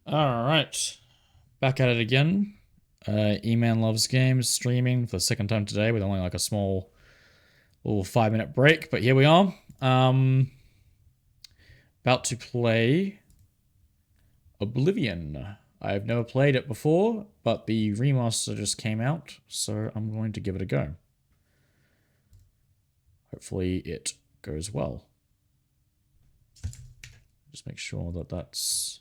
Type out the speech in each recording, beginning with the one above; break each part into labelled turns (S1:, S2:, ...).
S1: Alright, back at it again. E-Man Loves Games streaming for the second time today with only like a small little 5-minute break, but here we are. About to play Oblivion. I've never played it before, but the remaster just came out, so I'm going to give it a go. Hopefully it goes well. Just make sure that that's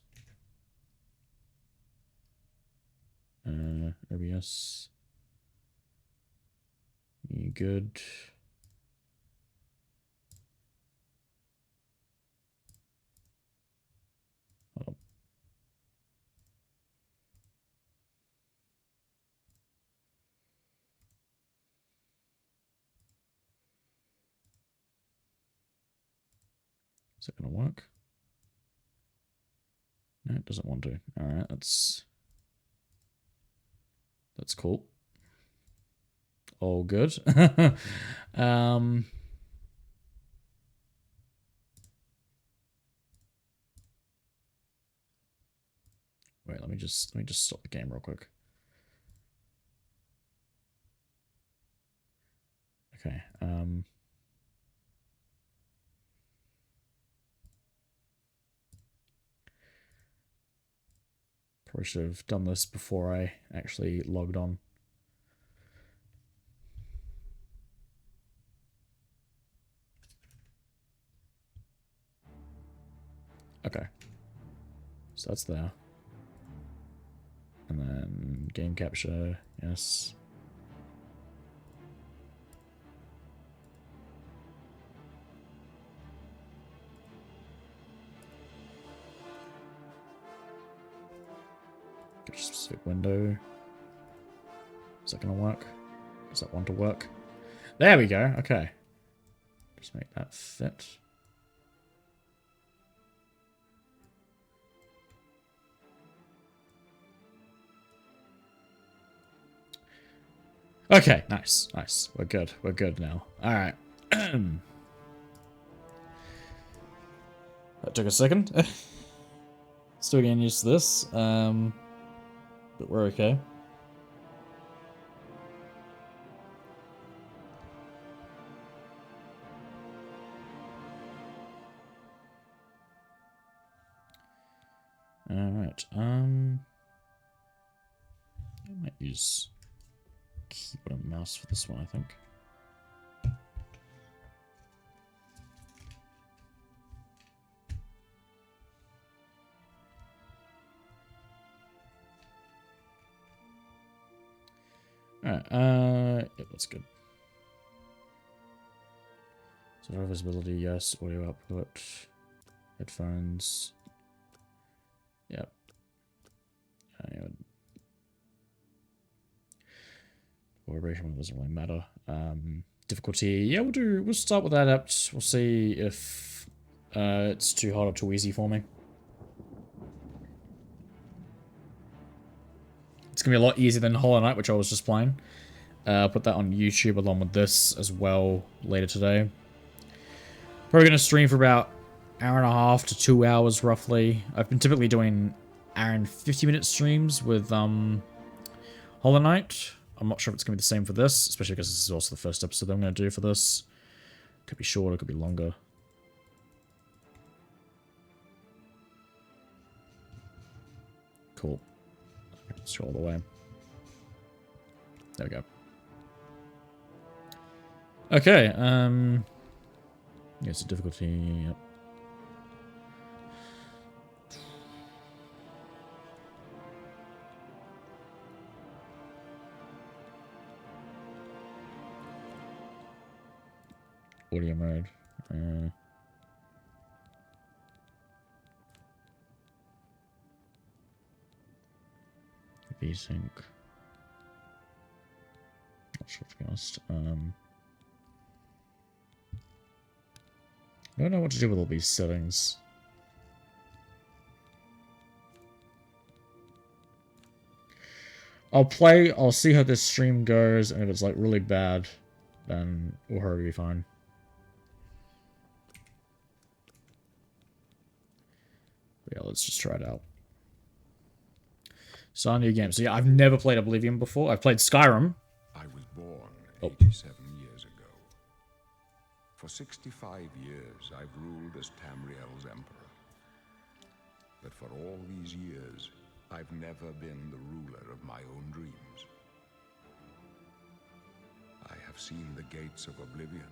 S1: OBS. You good? Hold on. Is it gonna work? No, it doesn't want to. Alright, that's cool. All good. Wait, let me just stop the game real quick. Okay. Probably should have done this before I actually logged on. Okay. So that's there. And then game capture, yes. Get a specific window. Is that gonna work? Does that want to work? There we go, okay. Just make that fit. Okay, nice, nice. We're good. We're good now. Alright. That took a second. Still getting used to this. But we're okay. Alright, I might use keyboard and mouse for this one, I think. Alright, yeah, that's good. So visibility, yes. Audio output. Headphones. Yep. Vibration doesn't really matter. Difficulty, yeah, we'll start with that up. We'll see if it's too hard or too easy for me. It's gonna be a lot easier than Hollow Knight, which I was just playing. I'll put that on YouTube along with this as well later today. Probably gonna stream for about hour and a half to 2 hours roughly. I've been typically doing hour and 50-minute streams with Hollow Knight. I'm not sure if it's gonna be the same for this, especially because this is also the first episode that I'm gonna do for this. Could be shorter, could be longer. Cool. Scroll all the way. There we go. Okay, yeah, it's a difficulty, yep. Audio mode. VSync. Not sure to be honest. I don't know what to do with all these settings. I'll see how this stream goes, and if it's like really bad, then we'll hurry be fine. But yeah, let's just try it out. Start a new game. So yeah, I've never played Oblivion before. I've played Skyrim.
S2: I was born
S1: Oh.
S2: 87 years ago. For 65 years, I've ruled as Tamriel's emperor. But for all these years, I've never been the ruler of my own dreams. I have seen the gates of Oblivion.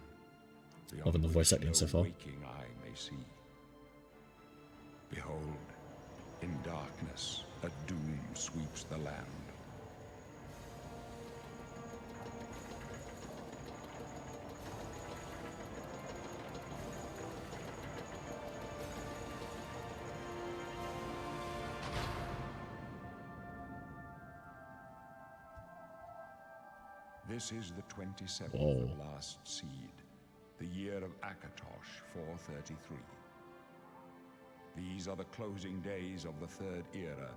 S1: Loving the voice acting so far.
S2: Waking eye may see. Behold, in darkness, a doom sweeps the land. This is the 27th and last seed, the year of Akatosh 433. These are the closing days of the Third Era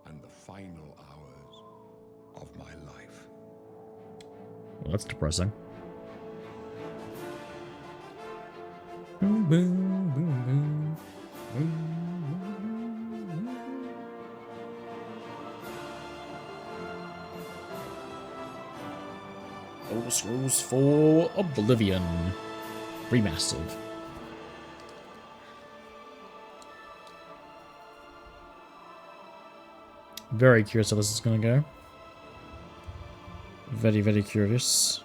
S2: and the final hours of my life.
S1: Well, that's depressing. Boom, boom, boom, boom. Boom. Elder Scrolls 4 Oblivion Remastered. Very curious how this is going to go. Very, very curious.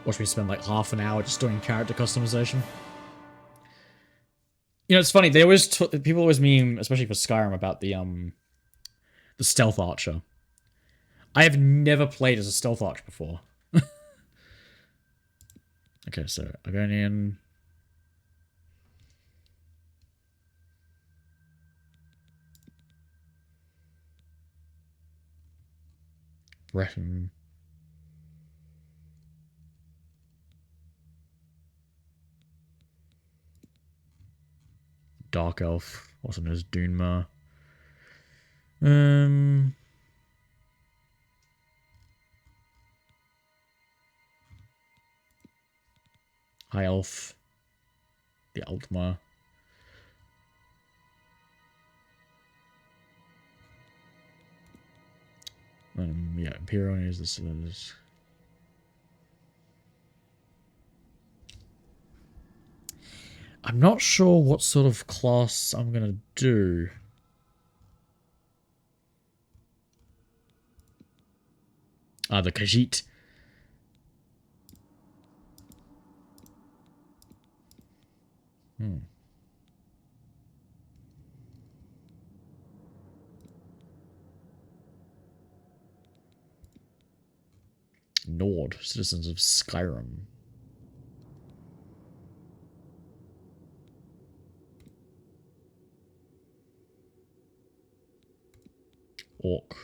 S1: Watch me spend like half an hour just doing character customization. You know, it's funny. They always people always meme, especially for Skyrim, about the stealth archer. I have never played as a stealth archer before. Okay, so I'm going in. Breton. Dark Elf, also known as Dunmer. High Elf. The Altmar. Yeah, Imperial is this. I'm not sure what sort of class I'm gonna do. The Khajiit. Nord, citizens of Skyrim. Orc.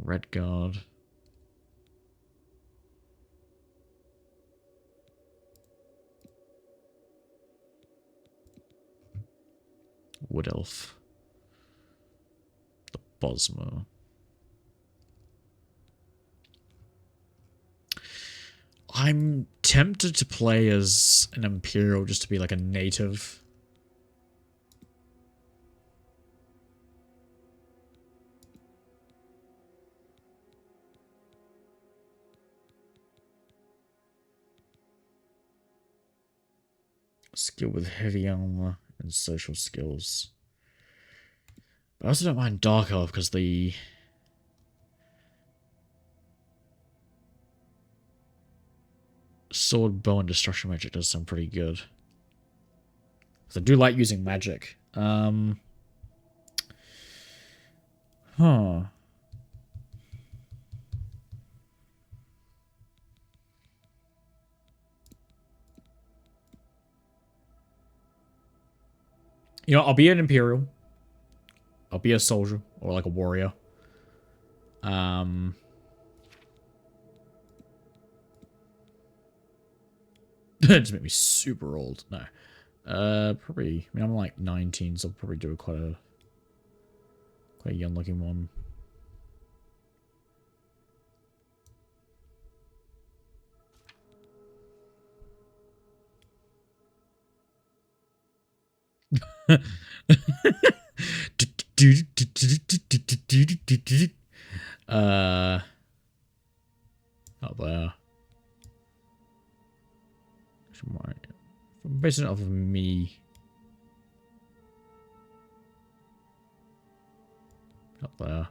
S1: Redguard. Wood Elf. The Bosmer. I'm tempted to play as an Imperial just to be like a native. Skill with heavy armor and social skills. But I also don't mind Dark Elf because the sword, bow, and destruction magic does sound pretty good. Because I do like using magic. Huh. You know, I'll be an Imperial. I'll be a soldier or like a warrior. Just make me super old. No. Probably. I mean, I'm like 19, so I'll probably do quite a young looking one. Out there. I'm basing it off of me. Up there.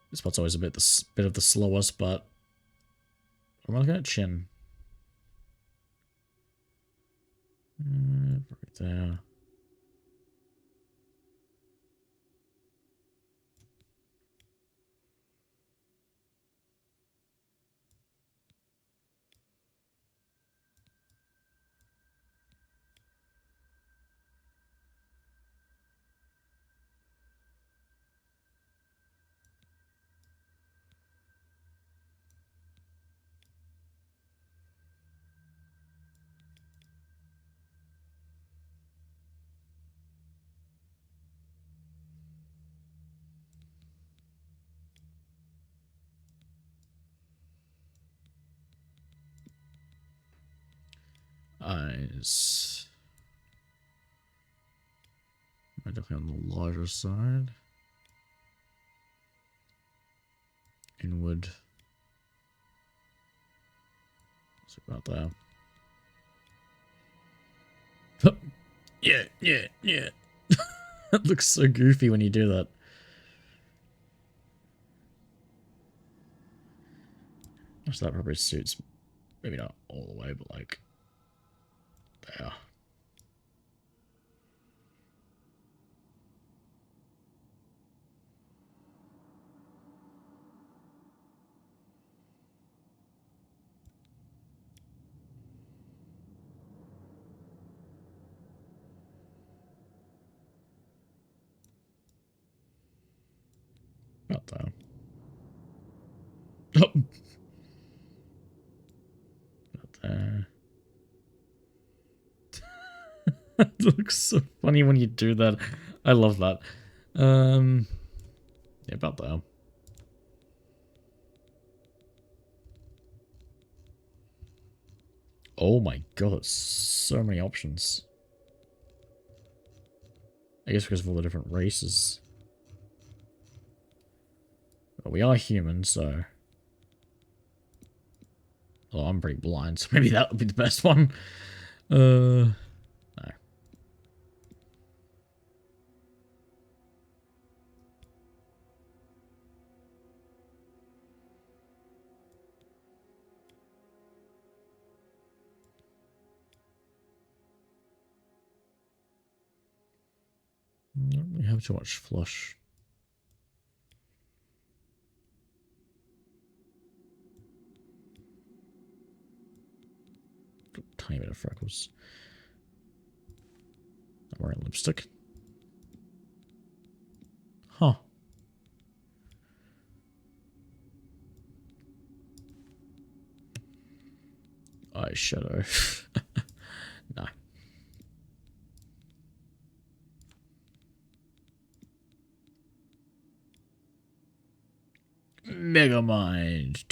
S1: This spot's always a bit of the slowest, but I'm looking at chin. Right there. Eyes. Definitely on the larger side. Inward. What's about that? Yeah. That looks so goofy when you do that. So that probably suits, maybe not all the way, but like, there. About there. Oh. About there. It looks so funny when you do that. I love that. Yeah, about there. Oh my god, so many options. I guess because of all the different races. But we are human, so... Oh, I'm pretty blind, so maybe that would be the best one. No. Don't really have too much flush. Tiny bit of freckles. I'm wearing lipstick. Huh. Eyeshadow. No. Megamind.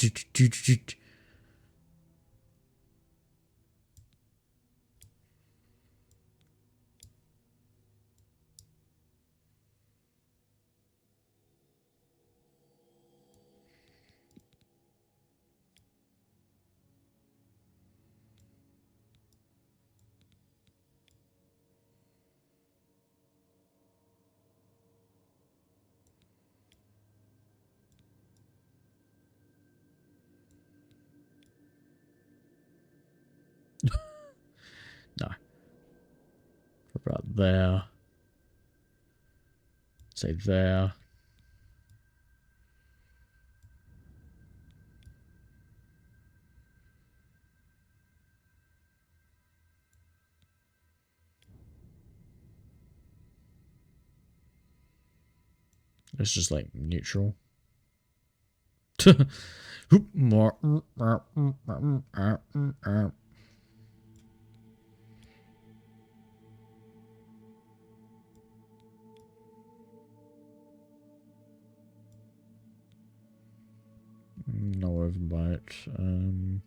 S1: there. Say there. It's just like neutral. No overbite.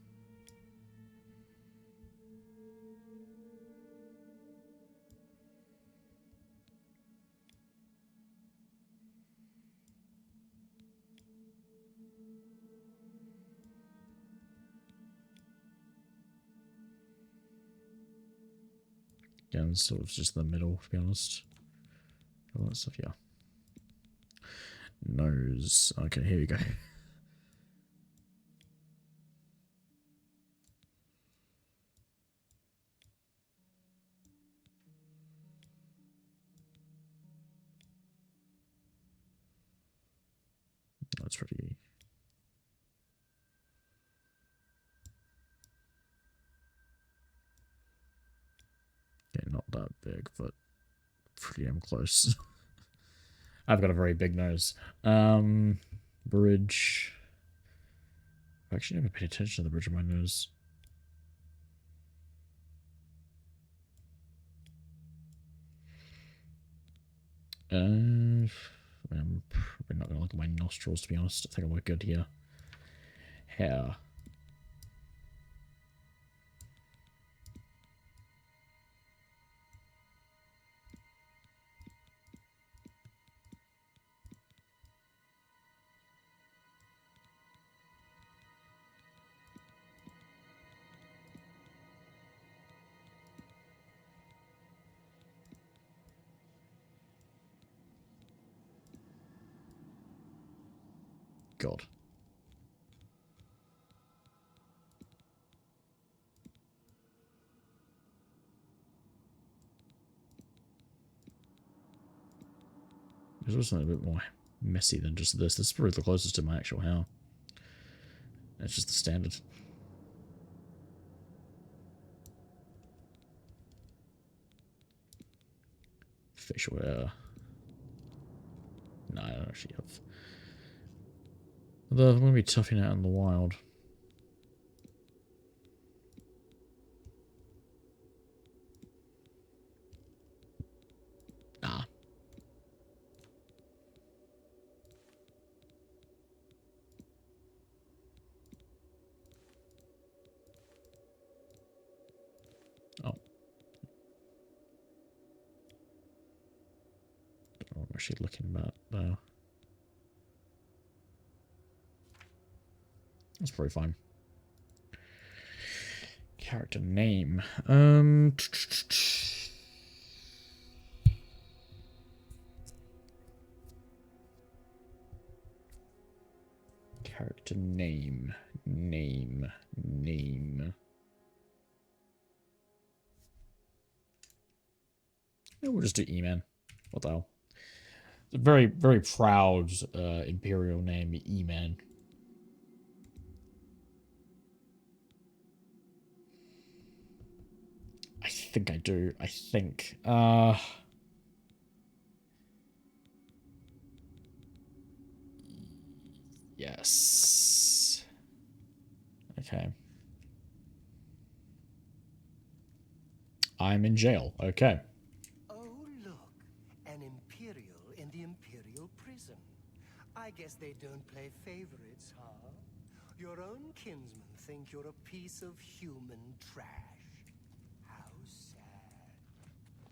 S1: Again, sort of just the middle, to be honest. All that stuff, yeah. Nose. Okay, here you go. That's pretty. Okay, not that big, but pretty damn close. I've got a very big nose. Bridge. I've actually never paid attention to the bridge of my nose. I'm probably not gonna look at my nostrils, to be honest. I think I work good here. Hair. God. There's also something a bit more messy than just this. This is probably the closest to my actual hair. It's just the standard. Facial hair. No, I don't actually have. Although I'm going to be toughing out in the wild. Nah. Oh. Don't know what I'm actually looking at though. That's probably fine. Character name. Character name. Name. Yeah, we'll just do E-Man. What the hell? It's a very, very proud Imperial name, E-Man. I think I do. I think. Yes. Okay. I'm in jail. Okay.
S3: Oh, look. An Imperial in the Imperial prison. I guess they don't play favorites, huh? Your own kinsmen think you're a piece of human trash. How sad.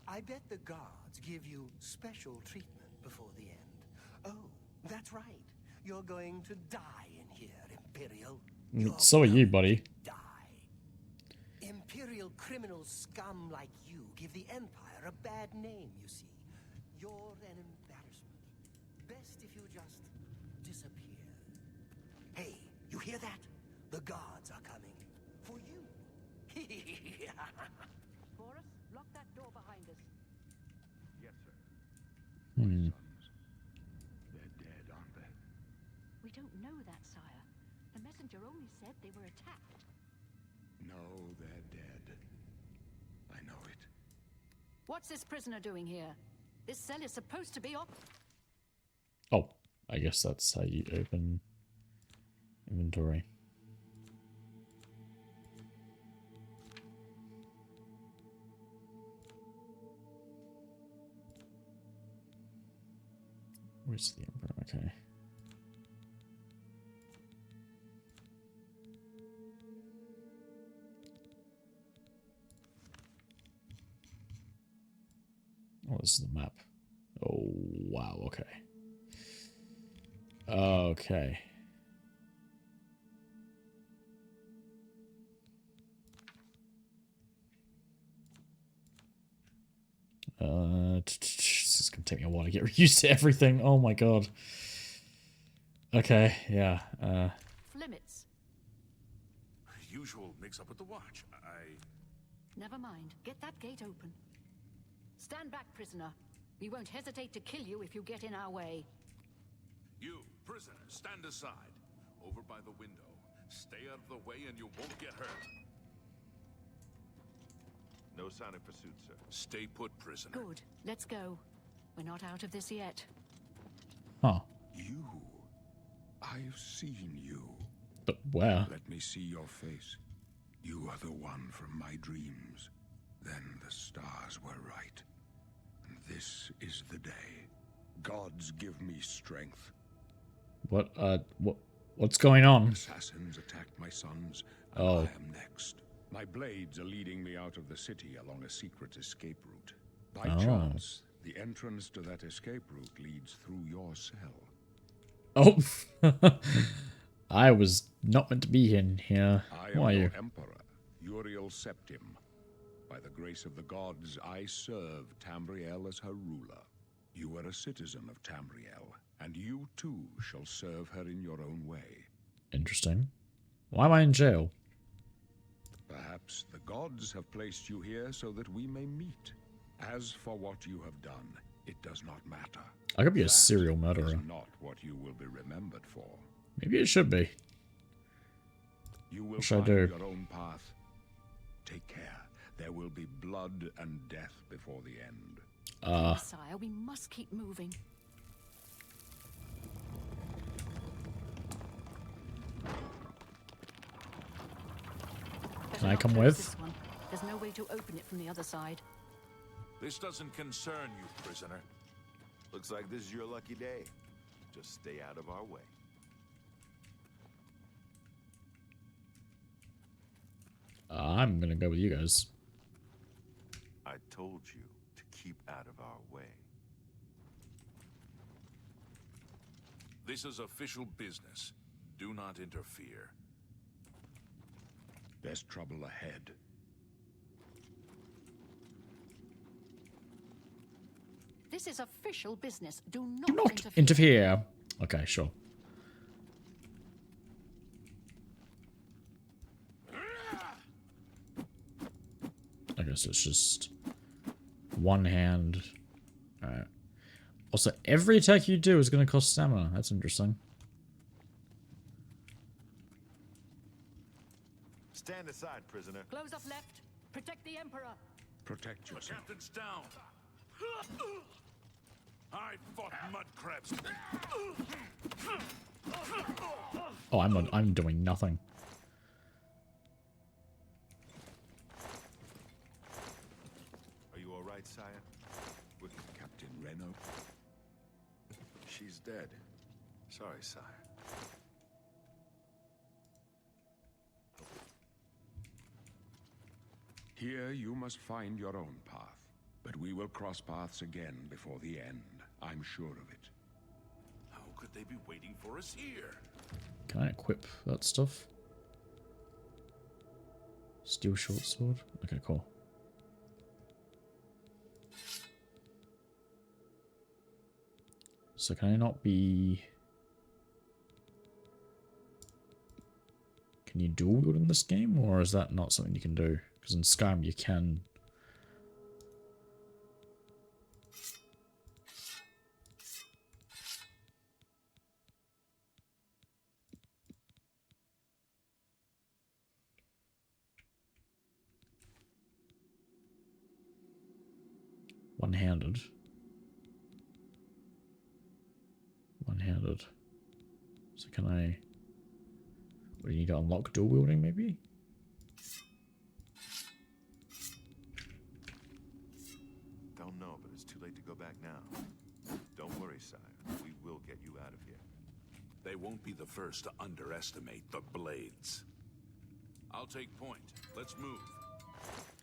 S3: I bet the guards give you special treatment before the end. Oh, that's right. You're going to die in here, Imperial.
S1: So are you, buddy.
S3: Die. Imperial criminal scum like you give the Empire a bad name, you see. You're an embarrassment. Best if you just disappear. Hey, you hear that? The guards are coming. For you.
S4: Boris, lock that door behind us.
S1: Hmm.
S2: They're dead, aren't they?
S4: We don't know that, sire. The messenger only said they were attacked.
S2: No, they're dead. I know it.
S4: What's this prisoner doing here? This cell is supposed to be up.
S1: Oh, I guess that's how you open inventory. Where's the emperor? Okay. Oh, this is the map. Oh, wow, okay. Okay. This is gonna take me a while to get used to everything. Oh my god. Okay, yeah.
S4: Flimmets.
S5: Usual mix-up with the watch.
S4: Never mind. Get that gate open. Stand back, prisoner. We won't hesitate to kill you if you get in our way.
S5: You, prisoner, stand aside. Over by the window. Stay out of the way and you won't get hurt.
S6: No sign of pursuit, sir.
S5: Stay put, prisoner.
S4: Good. Let's go. We're not out of this yet.
S1: Huh.
S2: You. I've seen you.
S1: But where?
S2: Let me see your face. You are the one from my dreams. Then the stars were right. And this is the day. Gods give me strength.
S1: What's going on?
S2: Assassins attacked my sons, and
S1: Oh.
S2: I am next. My blades are leading me out of the city along a secret escape route. By chance, the entrance to that escape route leads through your cell.
S1: Oh. I was not meant to be in here.
S2: I
S1: Who
S2: am
S1: are
S2: your
S1: you?
S2: emperor, Uriel Septim. By the grace of the gods, I serve Tamriel as her ruler. You are a citizen of Tamriel, and you too shall serve her in your own way.
S1: Interesting. Why am I in jail?
S2: Perhaps the gods have placed you here so that we may meet. As for what you have done, it does not matter.
S1: I could be a
S2: That
S1: serial
S2: is
S1: murderer.
S2: not what you will be remembered for.
S1: Maybe it should be.
S2: You will
S1: What should I
S2: find
S1: do?
S2: your own path. Take care. There will be blood and death before the end.
S4: Sire, we must keep moving.
S1: Can I
S4: Better
S1: come
S4: not close
S1: with?
S4: this one. There's no way to open it from the other side.
S5: This doesn't concern you, prisoner.
S6: Looks like this is your lucky day. Just stay out of our way.
S1: I'm gonna go with you guys.
S6: I told you to keep out of our way.
S5: This is official business. Do not interfere.
S2: There's trouble ahead.
S4: This is official business. Do
S1: Do
S4: not,
S1: not interfere. Okay, sure. I guess it's just one hand. Alright. Also, every attack you do is going to cost stamina. That's interesting.
S6: Stand aside, prisoner.
S4: Close up left. Protect the Emperor.
S2: Protect
S5: The
S2: yourself.
S5: captain's down. I fought mud crabs.
S1: Oh, I'm doing nothing.
S6: Are you all right, sire?
S2: With Captain Reno.
S6: She's dead. Sorry, sire.
S2: Here you must find your own path. But we will cross paths again before the end. I'm sure of it.
S5: How could they be waiting for us here?
S1: Can I equip that stuff? Steel short sword? Okay, cool. So can I not be... Can you dual wield in this game? Or is that not something you can do? Because in Skyrim you can... one-handed. One-handed. So can I... What do you need to unlock dual wielding, maybe?
S6: Don't know, but it's too late to go back now. Don't worry, sire. We will get you out of here.
S5: They won't be the first to underestimate the blades. I'll take point. Let's move.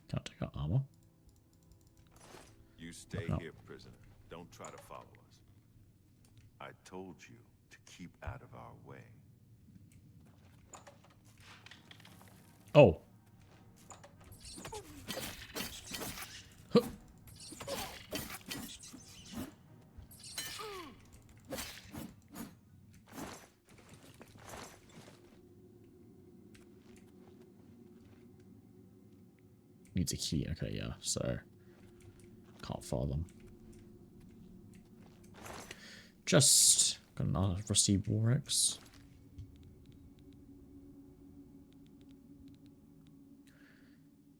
S1: Can't take out armor.
S6: You stay
S1: No.
S6: here, prisoner. Don't try to follow us. I told you to keep out of our way.
S1: Oh. Huh. Needs a key. Okay, yeah. So can't follow them. Just got another rusty war axe.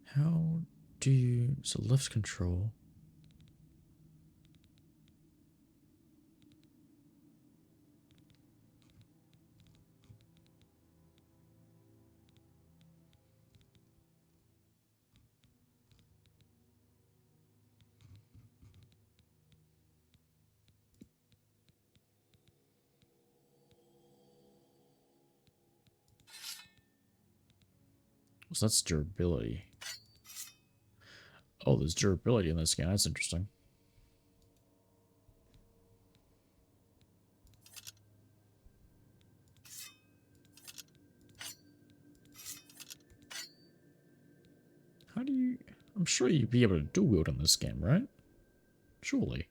S1: How do you... So lift control. So that's durability. Oh, there's durability in this game. That's interesting. How do you... I'm sure you'd be able to dual wield in this game, right? Surely.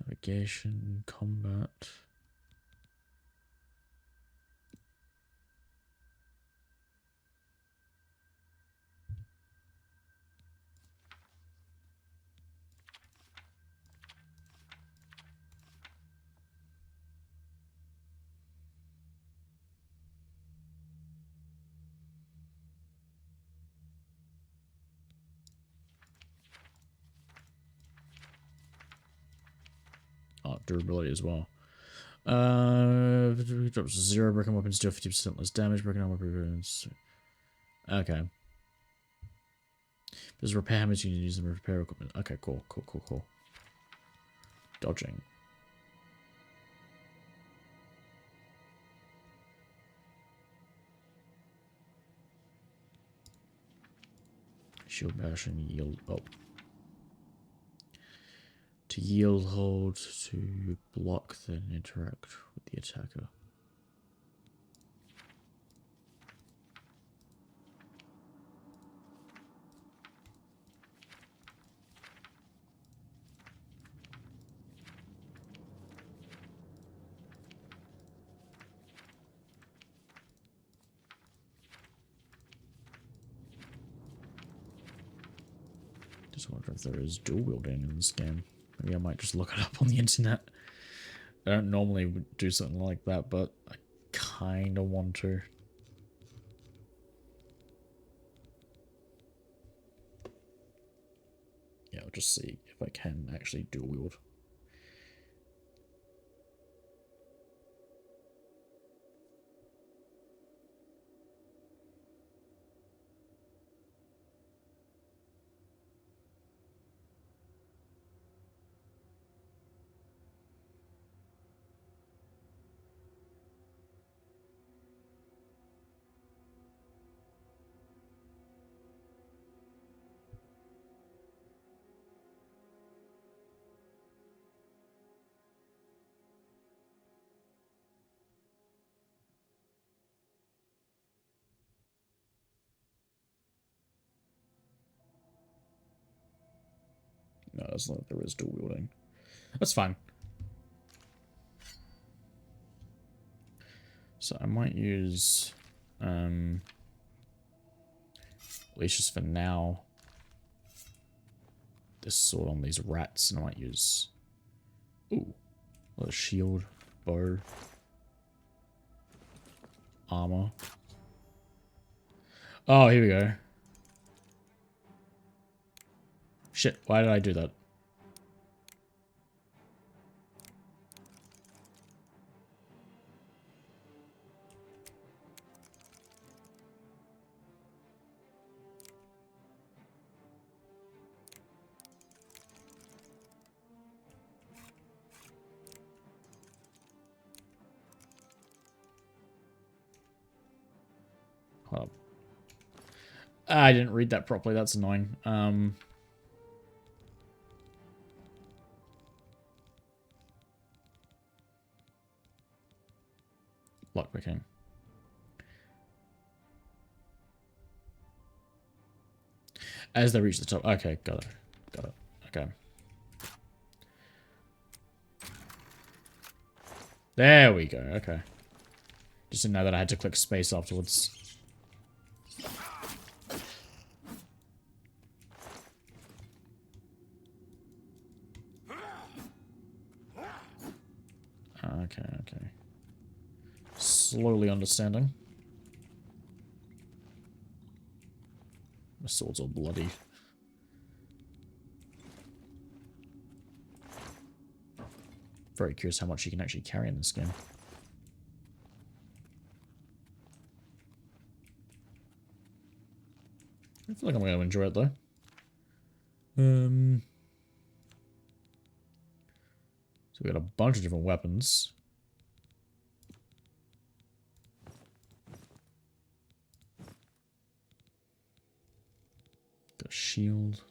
S1: Navigation, combat. Oh, durability as well. Drops 0, broken weapons deal 50% less damage, broken armor weapons. Okay. There's repair hammers you can use them to repair equipment. Okay, cool, cool, cool, cool. Dodging. Shield bash and yield. Oh. To yield, hold, to block, then interact with the attacker. Just wonder if there is dual wielding in this game. Maybe I might just look it up on the internet. I don't normally do something like that, but I kind of want to. Yeah, I'll just see if I can actually dual wield. No, it doesn't look like there is dual wielding. That's fine. So I might use At least just for now. This sword on these rats, and I might use... Ooh. A shield, bow, armor. Oh, here we go. Shit, why did I do that? Hold up. I didn't read that properly, that's annoying. Lockpicking. As they reach the top. Okay, got it. Got it. Okay. There we go. Okay. Just didn't know that I had to click space afterwards. Okay, okay. Slowly understanding. My sword's all bloody. Very curious how much you can actually carry in this game. I feel like I'm going to enjoy it though. So we got a bunch of different weapons. Got a shield.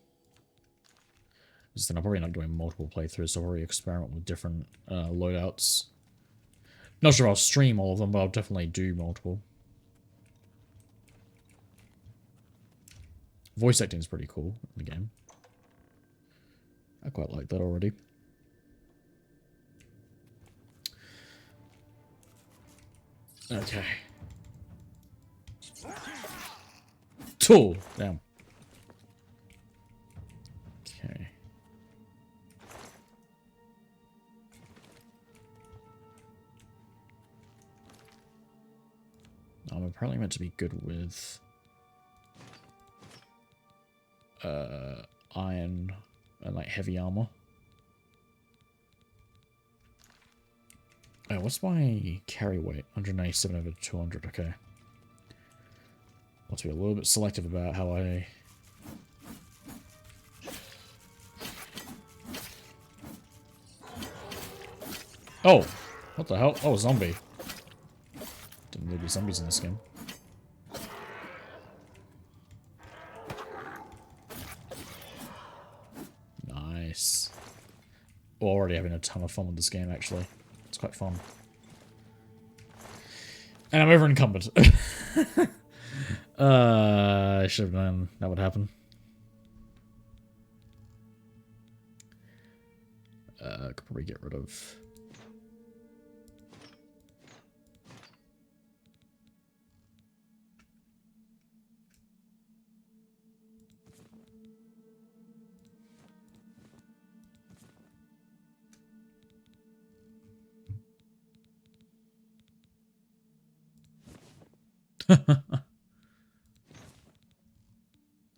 S1: Then I'm probably not doing multiple playthroughs, so I'll already experiment with different loadouts. Not sure I'll stream all of them, but I'll definitely do multiple. Voice acting is pretty cool in the game. I quite like that already. Okay. Tool! Damn. Okay. I'm apparently meant to be good with iron and like heavy armor. Oh, what's my carry weight? 197 over 200, okay. I'll have to be a little bit selective about how I... Oh! What the hell? Oh, zombie. Didn't really be zombies in this game. Nice. We're already having a ton of fun with this game, actually. It's quite fun. And I'm over encumbered. I should have known that would happen. I could probably get rid of...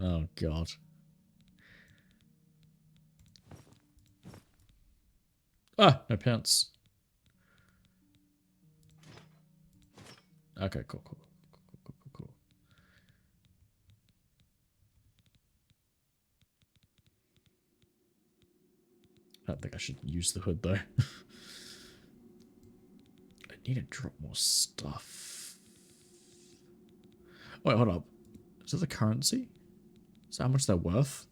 S1: Oh, God. Ah, no pants. Okay, cool, cool. Cool. I don't think I should use the hood, though. I need to drop more stuff. Wait, hold up. Is that the currency? Is that how much they're worth?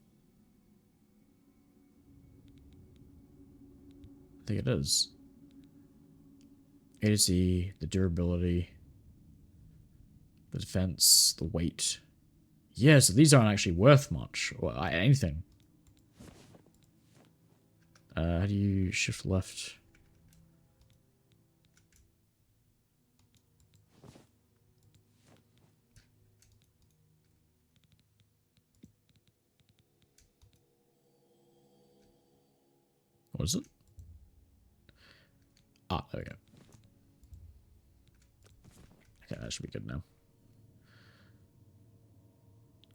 S1: I think it is. A to Z, the durability, the defense, the weight. Yeah, so these aren't actually worth much, or anything. How do you shift left? What was it? Ah, there we go. Okay, that should be good now.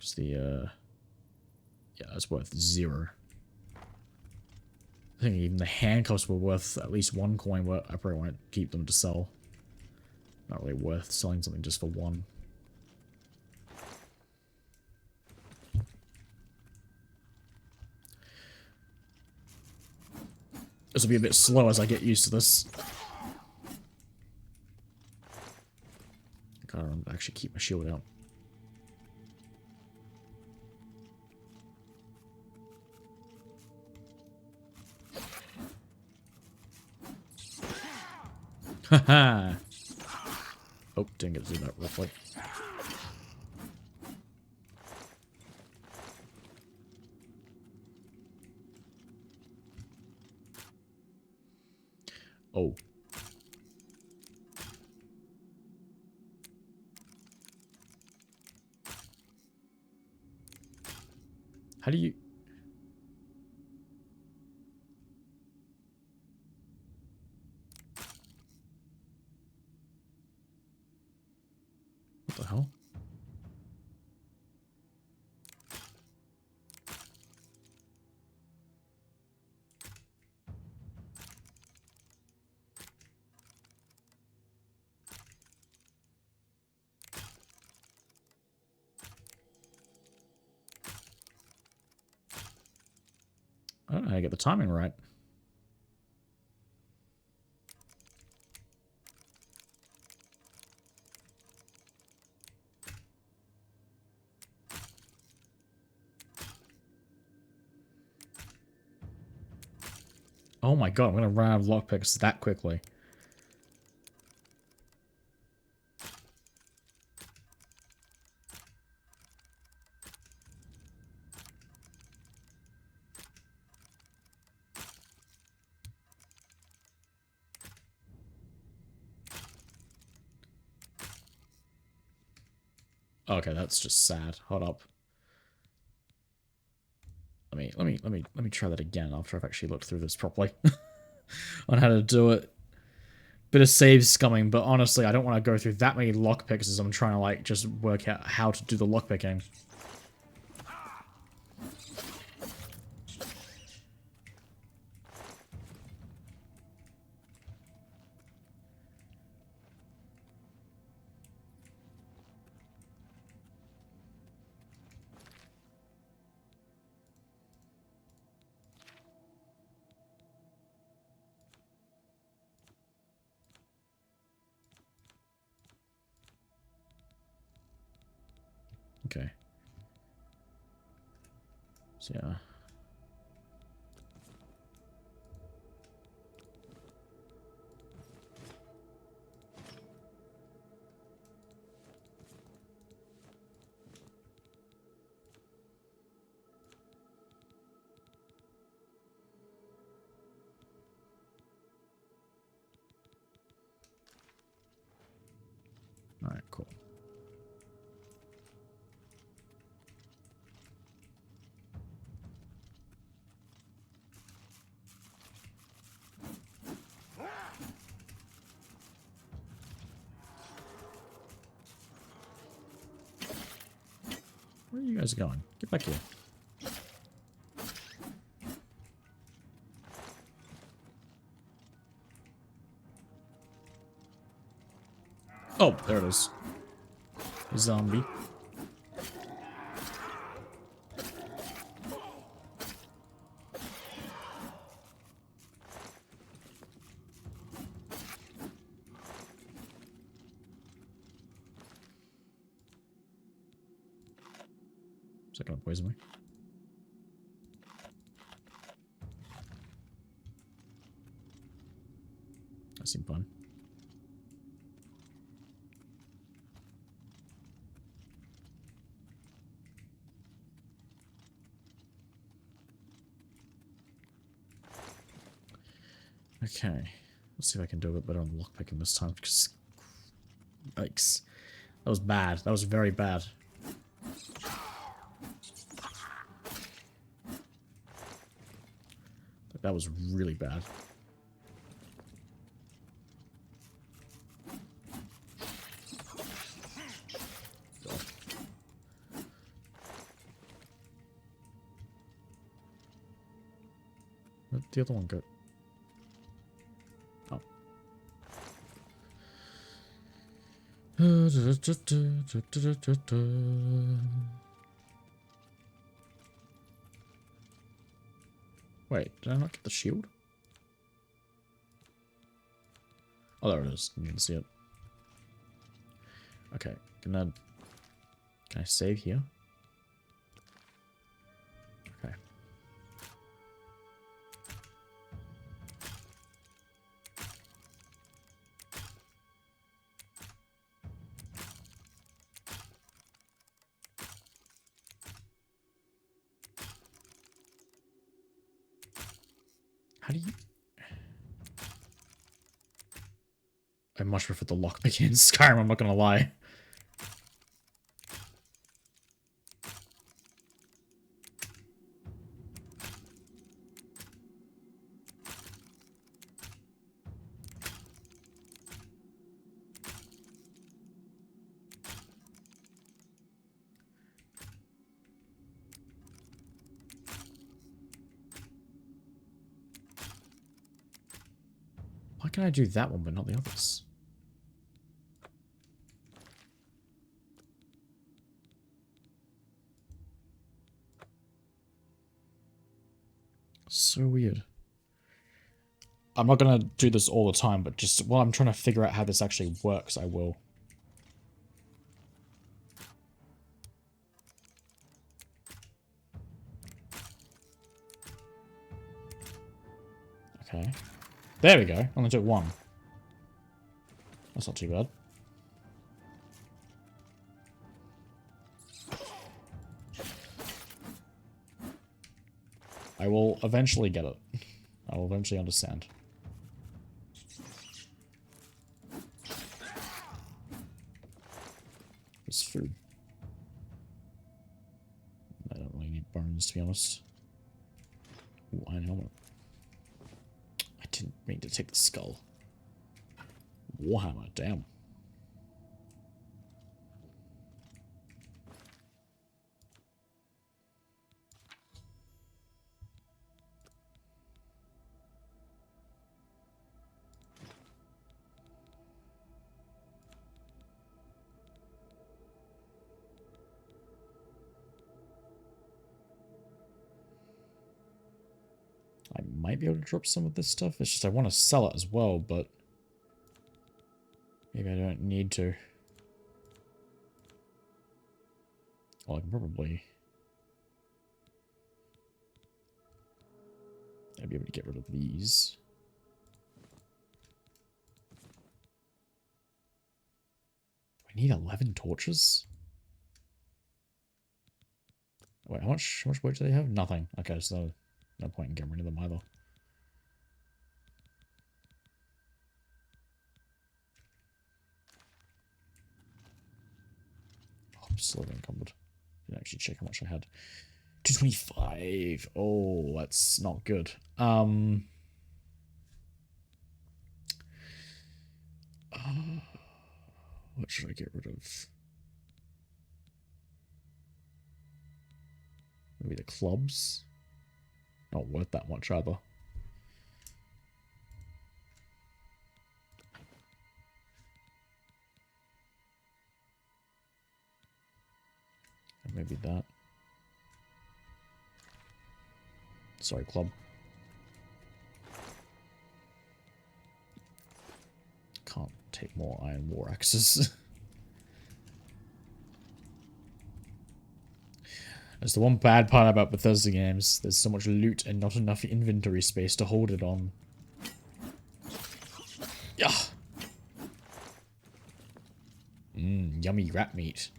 S1: Just the, yeah, that's worth 0. I think even the handcuffs were worth at least 1 coin, but I probably want to keep them to sell. Not really worth selling something just for 1. This will be a bit slow as I get used to this. I gotta actually keep my shield out. Haha! Oh, didn't get to do that real quick. Oh. How do you... What the hell? I don't know how to get the timing right. Oh my god, I'm gonna run out of lockpicks that quickly. Okay, that's just sad. Hold up. Let me try that again after I've actually looked through this properly on how to do it. Bit of save scumming, but honestly, I don't want to go through that many lockpicks as I'm trying to like just work out how to do the lockpicking. Okay. So yeah. Alright, cool. Where are you guys going? Get back here. Oh, there it is. Zombie. Is that gonna poison me? That seemed fun. Okay. Let's see if I can do a bit better on lockpicking this time, because... Yikes. That was bad. That was very bad. Like, that was really bad. God. Where'd the other one go? Oh. Wait, did I not get the shield? Oh, there it is. You can see it. Okay, can I save here? Okay. How do you... I much prefer the lockpick in Skyrim, I'm not gonna lie. Why can I do that one but not the others? So weird. I'm not gonna do this all the time, but just while I'm trying to figure out how this actually works, I will. Okay. There we go. Only took one. That's not too bad. I will eventually get it. I will eventually understand. It's food. I don't really need bones, to be honest. Ooh, iron helmet. I didn't mean to take the skull. Warhammer, damn. I might be able to drop some of this stuff. It's just I want to sell it as well, but maybe I don't need to. Well, I can probably... I'd be able to get rid of these. Do I need 11 torches? Wait, how much weight do they have? Nothing. Okay, so no point in getting rid of them either. Oh, I'm still encumbered. Didn't actually check how much I had. 225. Oh, that's not good. What should I get rid of? Maybe the clubs. Not worth that much either. And maybe that. Sorry, club. Can't take more iron war axes. That's the one bad part about Bethesda games. There's so much loot and not enough inventory space to hold it on. Yeah. Yummy rat meat.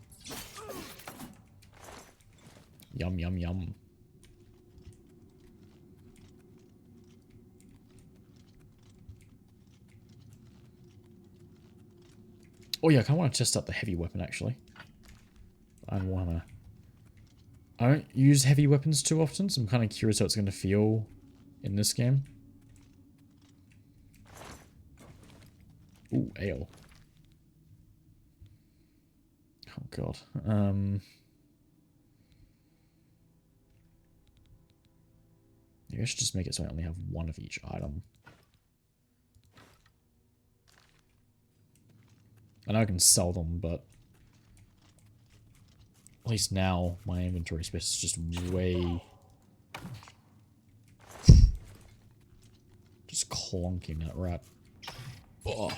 S1: Yum, yum, yum. Oh yeah, I kind of want to test out the heavy weapon, actually. Iron Warhammer. I don't use heavy weapons too often, so I'm kind of curious how it's going to feel in this game. Ooh, ale. Oh god. Maybe I should just make it so I only have one of each item. I know I can sell them, but at least now my inventory space is just way... just clonking that rat. Oh.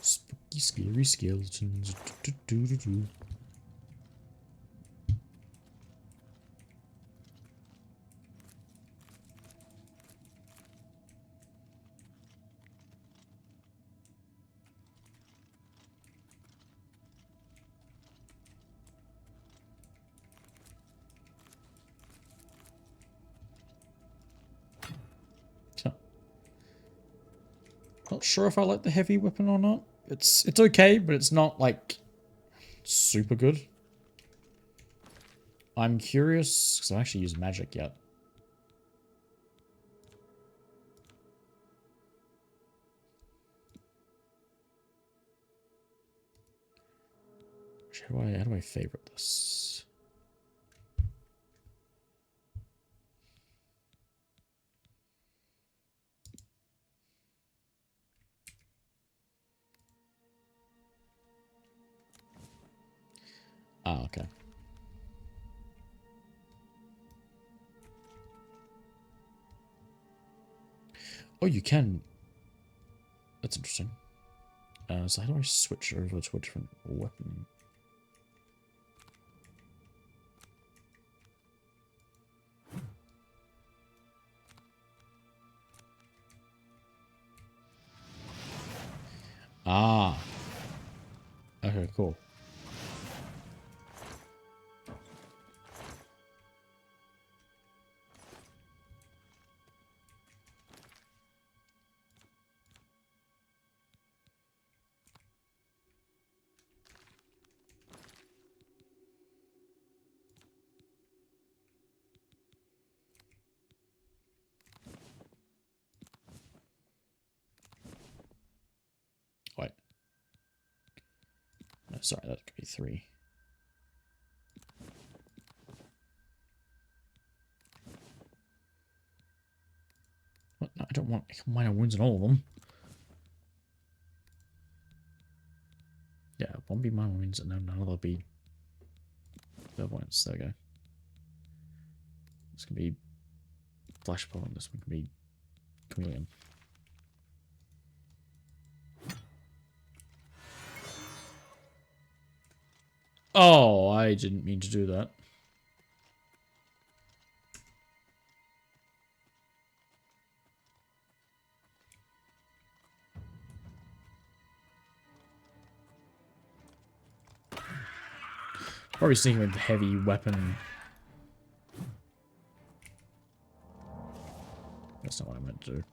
S1: Spooky, scary skeletons. Not sure if I like the heavy weapon or not. It's okay, but it's not like super good. I'm curious because I actually used magic yet. How do I favorite this? Ah, okay. Oh, you can. That's interesting. So how do I switch over to a different weapon? Ah. Okay, cool. Wait. No, sorry, that could be 3. What? No, I don't want minor wounds in all of them. Yeah, one be minor wounds and then another be clairvoyance. There we go. This can be flash power and this one can be chameleon. Oh, I didn't mean to do that. Probably sneaking with the heavy weapon. That's not what I meant to do.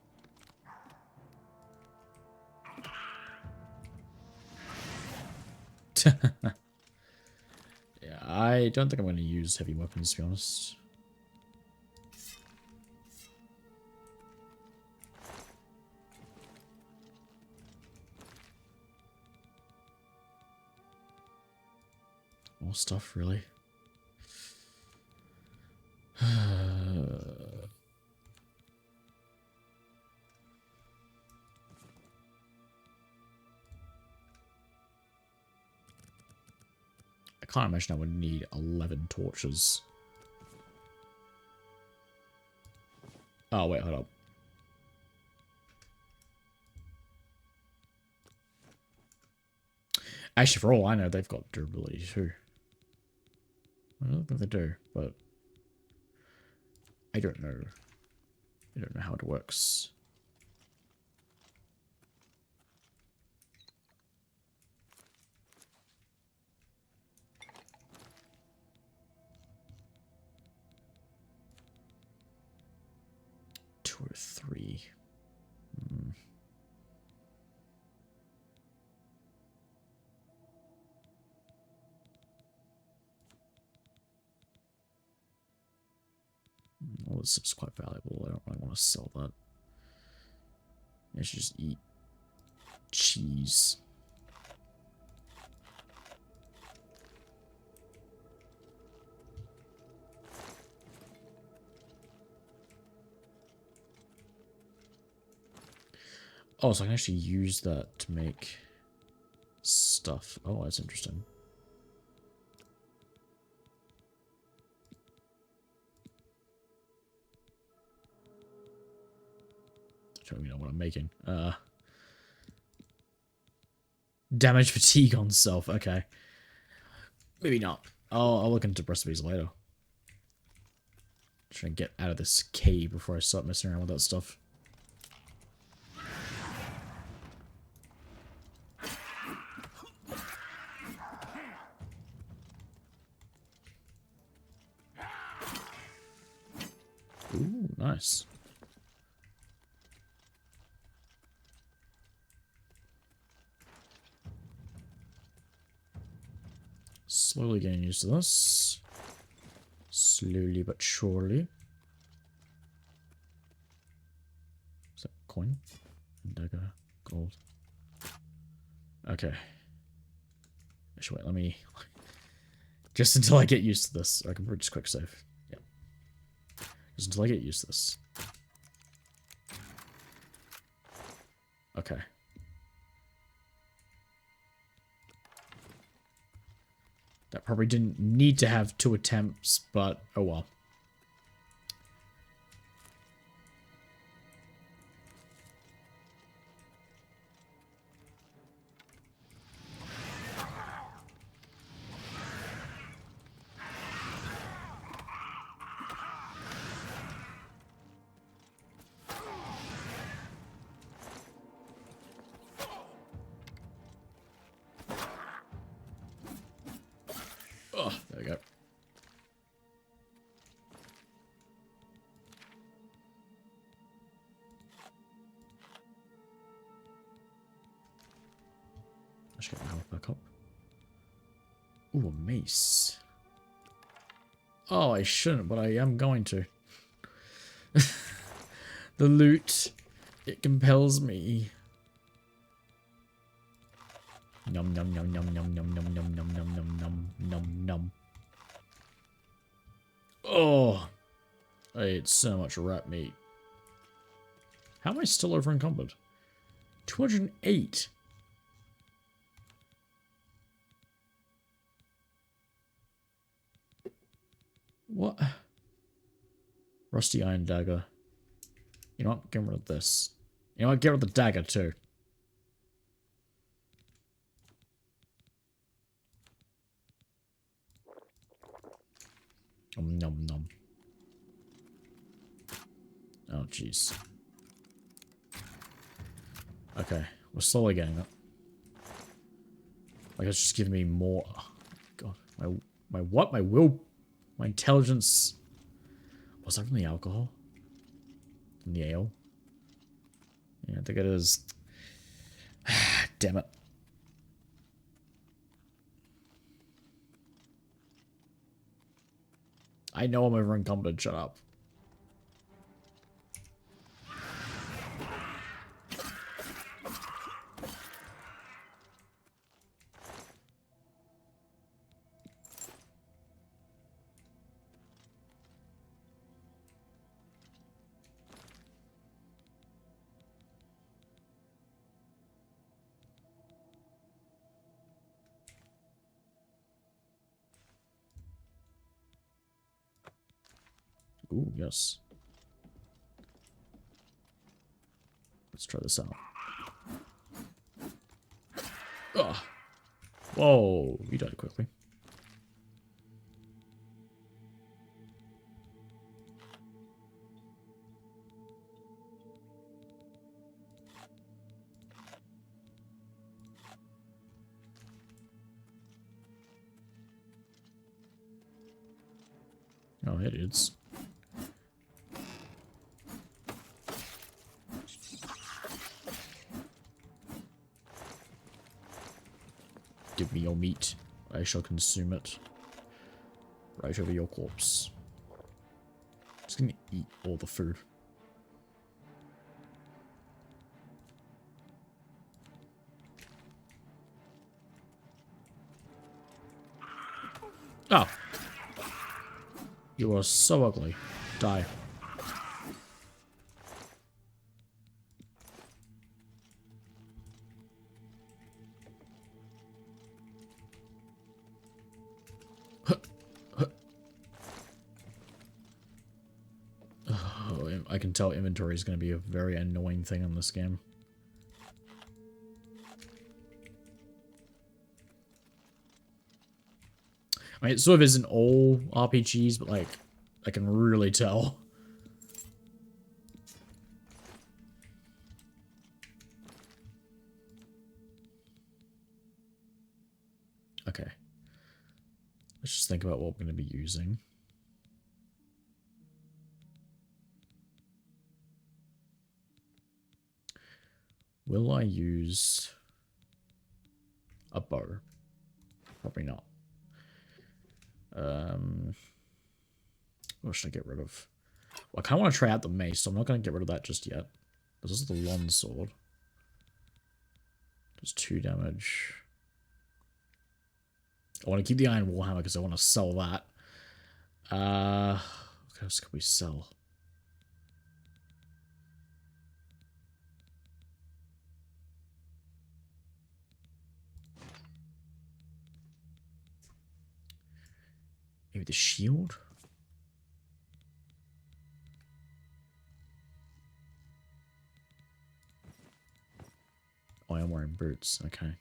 S1: Yeah, I don't think I'm going to use heavy weapons, to be honest. More stuff, really. I can't imagine I would need 11 torches. Oh, wait, hold up. Actually, for all I know, they've got durability too. I don't think they do, but I don't know. I don't know how it works. Two or three. All this stuff's quite valuable. I don't really want to sell that. I should just eat cheese. Oh, so I can actually use that to make stuff. Oh, that's interesting. I don't even know what I'm making. Damage fatigue on self. Okay. Maybe not. I'll look into recipes later. Try and get out of this cave before I start messing around with that stuff. Ooh, nice. Slowly getting used to this. Slowly but surely. Is that coin? Dagger. Gold. Okay. Actually, wait, let me... Just until I get used to this. I can just quick save. Yep. Just until I get used to this. Okay. That probably didn't need to have 2 attempts, but oh well. Oh, there we go. Let's get my health back up. Ooh, a mace. Oh, I shouldn't, but I am going to. The loot, it compels me. Num num num num num num num num num num num num num num. Oh, I ate so much rat meat. How am I still over encumbered? 208. What? Rusty iron dagger. You know what? Get rid of this. You know what? Get rid of the dagger too. Nom nom. Oh jeez. Okay, we're slowly getting it. Like it's just giving me more. Oh, God, my what? My will, my intelligence. Was that from the alcohol? From the ale? Yeah, I think it is. Damn it. I know I'm over encumbered. Shut up. Ooh, yes. Let's try this out. Ugh. Whoa, you died quickly. Oh, it is. Give me your meat. I shall consume it. Right over your corpse. Just gonna eat all the food. Oh. You are so ugly. Die. Oh, I can tell inventory is going to be a very annoying thing in this game. I mean, it sort of isn't all RPGs, but like, I can really tell. Okay. Let's just think about what we're going to be using. Will I use a bow? Probably not. What should I get rid of? Well, I kind of want to try out the mace, so I'm not going to get rid of that just yet. This is the long sword. Does 2 damage. I want to keep the iron warhammer because I want to sell that. What else can we sell? Maybe the shield? Oh, I'm wearing boots. Okay.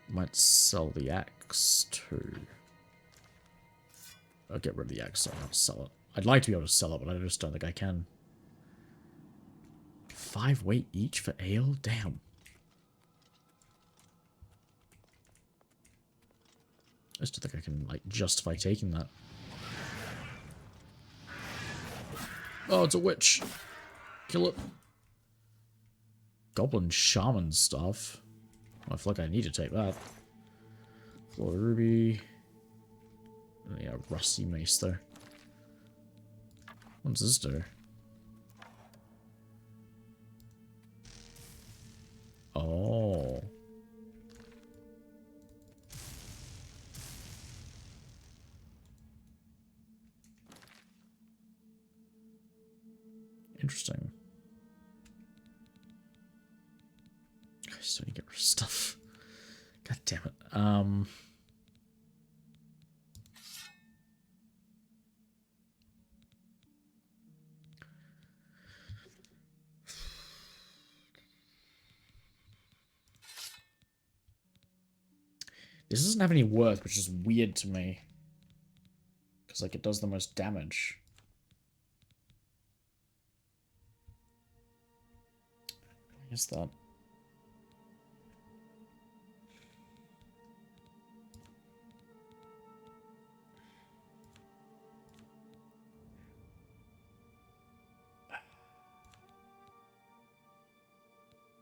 S1: Might sell the axe too. I'll get rid of the axe, so I'll sell it. I'd like to be able to sell it, but I just don't think I can. 5 weight each for ale? Damn. I just don't think I can, like, justify taking that. Oh, it's a witch. Kill it. Goblin shaman stuff. I feel like I need to take that. Floor ruby. Yeah, rusty mace there. What does this do? Oh. Interesting. I still need to get rid of stuff. God damn it. This doesn't have any worth, which is weird to me. Because, like, it does the most damage. I guess that.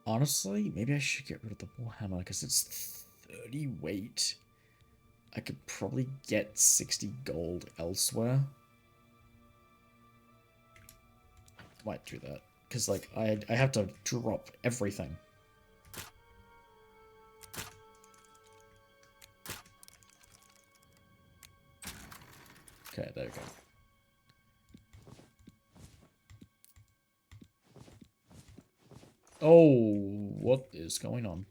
S1: Honestly, maybe I should get rid of the warhammer because it's 30 weight. I could probably get 60 gold elsewhere. Might do that because, like, I have to drop everything. Okay, there we go. Oh, what is going on?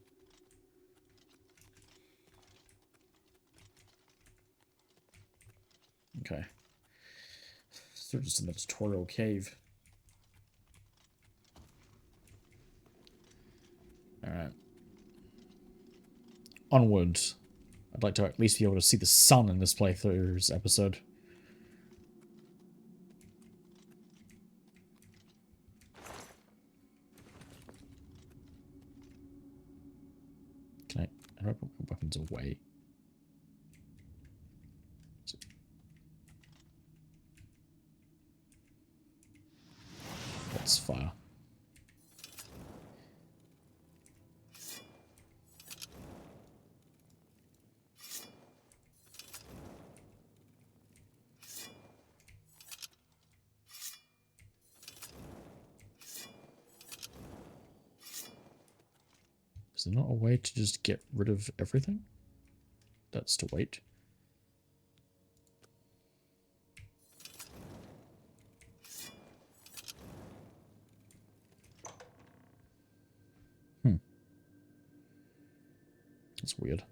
S1: Okay. So they're just in the tutorial cave. Alright. Onwards. I'd like to at least be able to see the sun in this playthrough's episode. Can I how do I put my weapons away? Let's fire. Is there not a way to just get rid of everything? That's to wait. That's weird.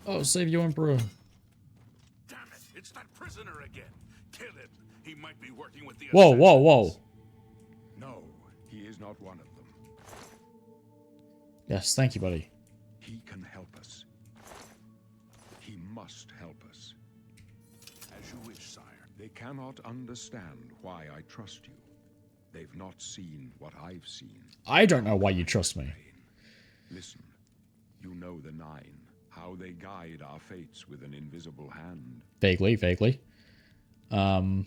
S1: Oh, save you, Emperor.
S5: Damn it! It's that prisoner again. Kill him. He might be working with the
S1: Whoa, whoa, whoa.
S2: No, he is not one of them.
S1: Yes, thank you, buddy.
S2: He can help us. He must help us.
S5: As you wish, sire.
S2: They cannot understand why I trust you. They've not seen what I've seen.
S1: I don't know why you trust me.
S2: Listen, you know the Nine, how they guide our fates with an invisible hand.
S1: Vaguely, vaguely.
S2: I've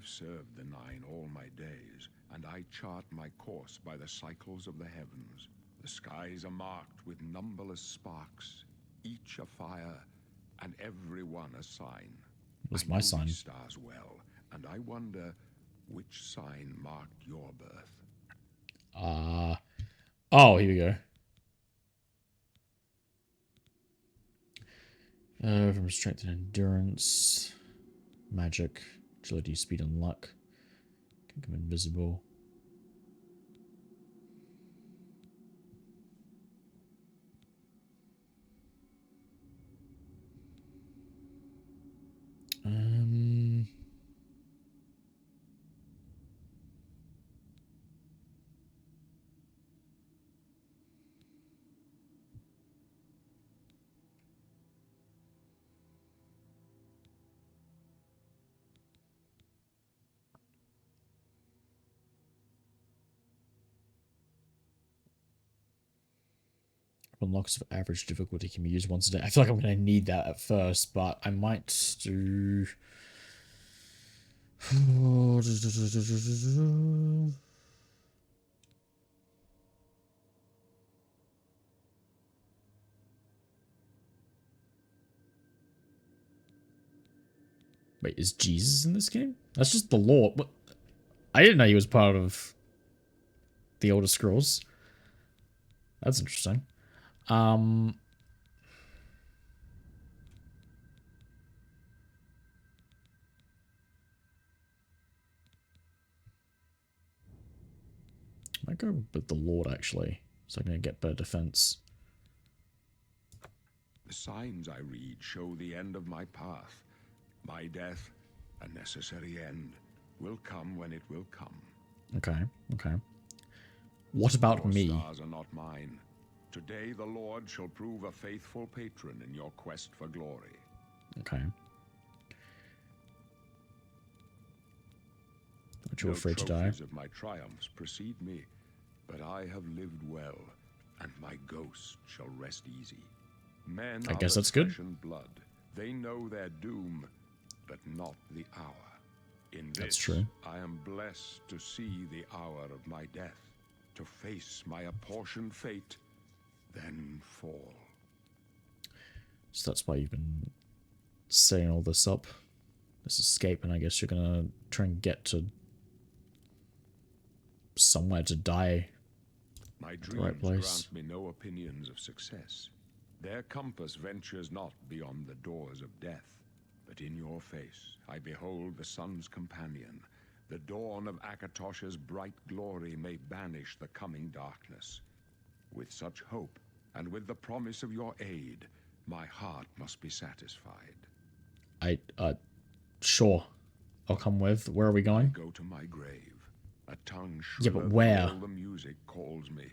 S2: served the Nine all my days, and I chart my course by the cycles of the heavens. The skies are marked with numberless sparks, each a fire, and every one a sign.
S1: What's
S2: I
S1: my
S2: know
S1: sign?
S2: these stars well, and I wonder which sign marked your birth.
S1: Oh, here we go. From strength and endurance, magic, agility, speed, and luck. Can become invisible. Unlocks of average difficulty can be used once a day. I feel like I'm going to need that at first, but I might do... Wait, is Jesus in this game? That's just the Lord. What? I didn't know he was part of the Elder Scrolls. That's interesting. Might go with the Lord, actually. So I'm going to get better defense.
S2: The signs I read show the end of my path. My death, a necessary end, will come when it will come.
S1: Okay, okay. What about
S2: Your
S1: me?
S2: stars are not mine. Today the Lord shall prove a faithful patron in your quest for glory.
S1: Okay. Aren't you afraid to die?
S2: Trophies of my triumphs precede me, but I have lived well, and my ghost shall rest easy. Men
S1: I
S2: are
S1: guess
S2: but
S1: that's good.
S2: flesh and blood. They know their doom, but not the hour. In this,
S1: That's true.
S2: I am blessed to see the hour of my death, to face my apportioned fate, then fall.
S1: So that's why you've been setting all this up. This escape, and I guess you're gonna try and get to somewhere to die.
S2: My
S1: the
S2: dreams
S1: right place.
S2: grant me no opinions of success. Their compass ventures not beyond the doors of death. But in your face I behold the sun's companion. The dawn of Akatosh's bright glory may banish the coming darkness. With such hope, and with the promise of your aid, my heart must be satisfied.
S1: Sure. I'll come with. Where are we going?
S2: Go to my grave. A tongue
S1: Yeah, but
S2: shriller
S1: where?
S2: than all the music calls me.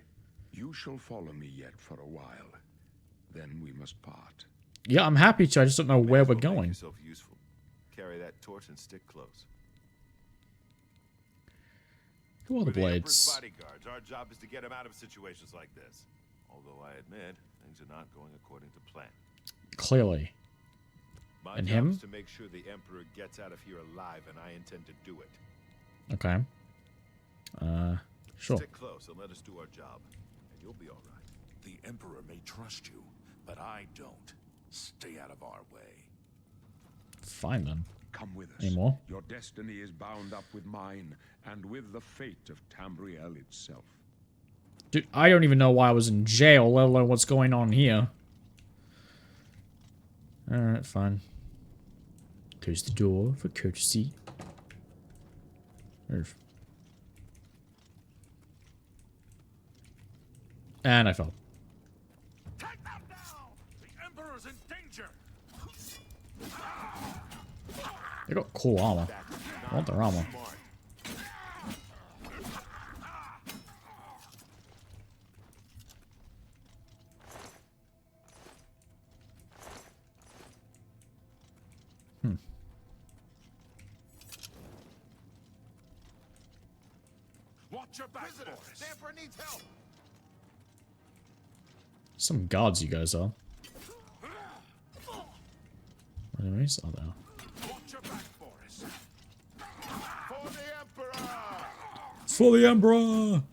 S2: You shall follow me yet for a while. Then we must part.
S1: Yeah, I'm happy to. I just don't know
S6: May
S1: where
S6: as
S1: we're
S6: well make
S1: going.
S6: yourself useful. Carry that torch and stick close.
S1: Who are the
S6: We're the Emperor's
S1: blades?
S6: bodyguards. Our job is to get him out of situations like this. Although I admit, Things are not going according to plan.
S1: Clearly.
S6: My
S1: And
S6: job
S1: him?
S6: is to make sure the Emperor gets out of here alive, and I intend to do it.
S1: Okay. Sure.
S6: Stick close and let us do our job, and you'll be all right.
S5: The Emperor may trust you, but I don't. Stay out of our way.
S1: Fine then.
S2: Come with us.
S1: Any more?
S2: Your destiny is bound up with mine, and with the fate of Tamriel itself.
S1: Dude, I don't even know why I was in jail, let alone what's going on here. Alright, fine. Close the door for courtesy. And I fell.
S5: Take them down! The Emperor's in danger!
S1: They got cool armor. I want their armor.
S6: Smart.
S5: Watch your back,
S6: Visitor,
S5: boys.
S6: the Emperor needs help.
S1: Some gods you guys are. Enemies? Oh, there.
S5: Watch your back, Boris.
S6: For the Emperor!
S1: For the Emperor!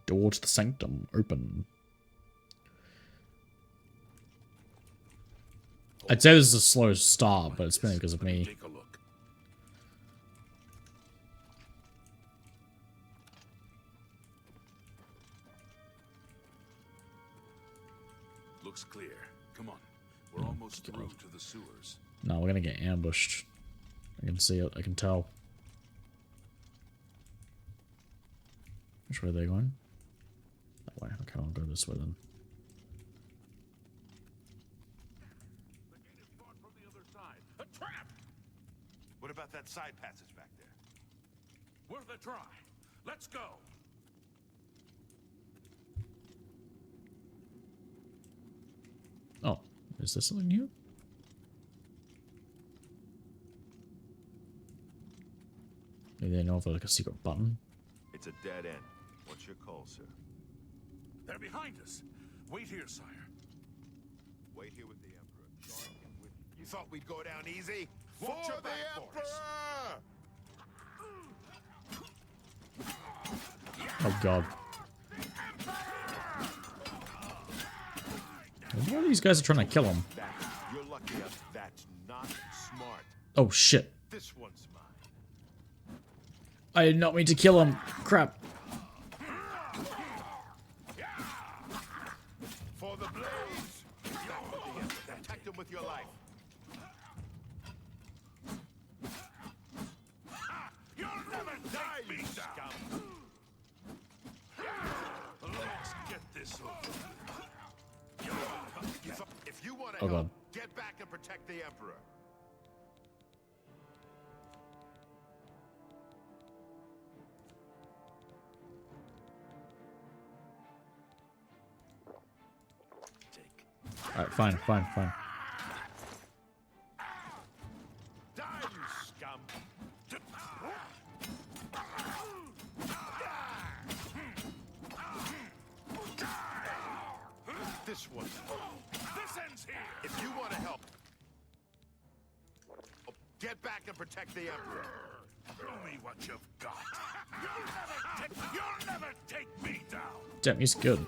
S1: Door to the sanctum open. I'd say this is a slow start, but it's mainly because of me.
S5: Take a look. Looks clear. Come on. We're almost through to the sewers.
S1: No, we're gonna get ambushed. I can see it. I can tell. Which way are they going? That way. Okay, I'll go this way then.
S5: The gate is barred from the other side. A trap!
S6: What about that side passage back there?
S5: Worth a try. Let's go.
S1: Oh, is this something new? Maybe they know of like a secret button.
S6: It's a dead end. What's your call, sir?
S5: They're behind us. Wait here, sire.
S6: Wait here with the Emperor. Join him with you. You thought we'd go down easy?
S5: Watch
S6: For
S5: your
S6: the
S5: back, Boris.
S6: Emperor!
S1: Oh god. Why are these guys are trying to kill him?
S6: You're lucky that's not smart.
S1: Oh shit.
S6: This one's mine.
S1: I did not mean to kill him. Crap.
S6: For the blaze! Protect him with your life.
S5: You'll never take me down.
S6: Scum.
S5: Let's get this over.
S6: If you want to
S1: Oh,
S6: help,
S1: God.
S6: get back and protect the Emperor.
S1: Alright, fine, fine, fine.
S6: Die, you scum! This one's
S5: This ends here.
S6: If you want to help, get back and protect the Emperor.
S5: Show me what you've got. You'll never take me down.
S1: Damn, he's good.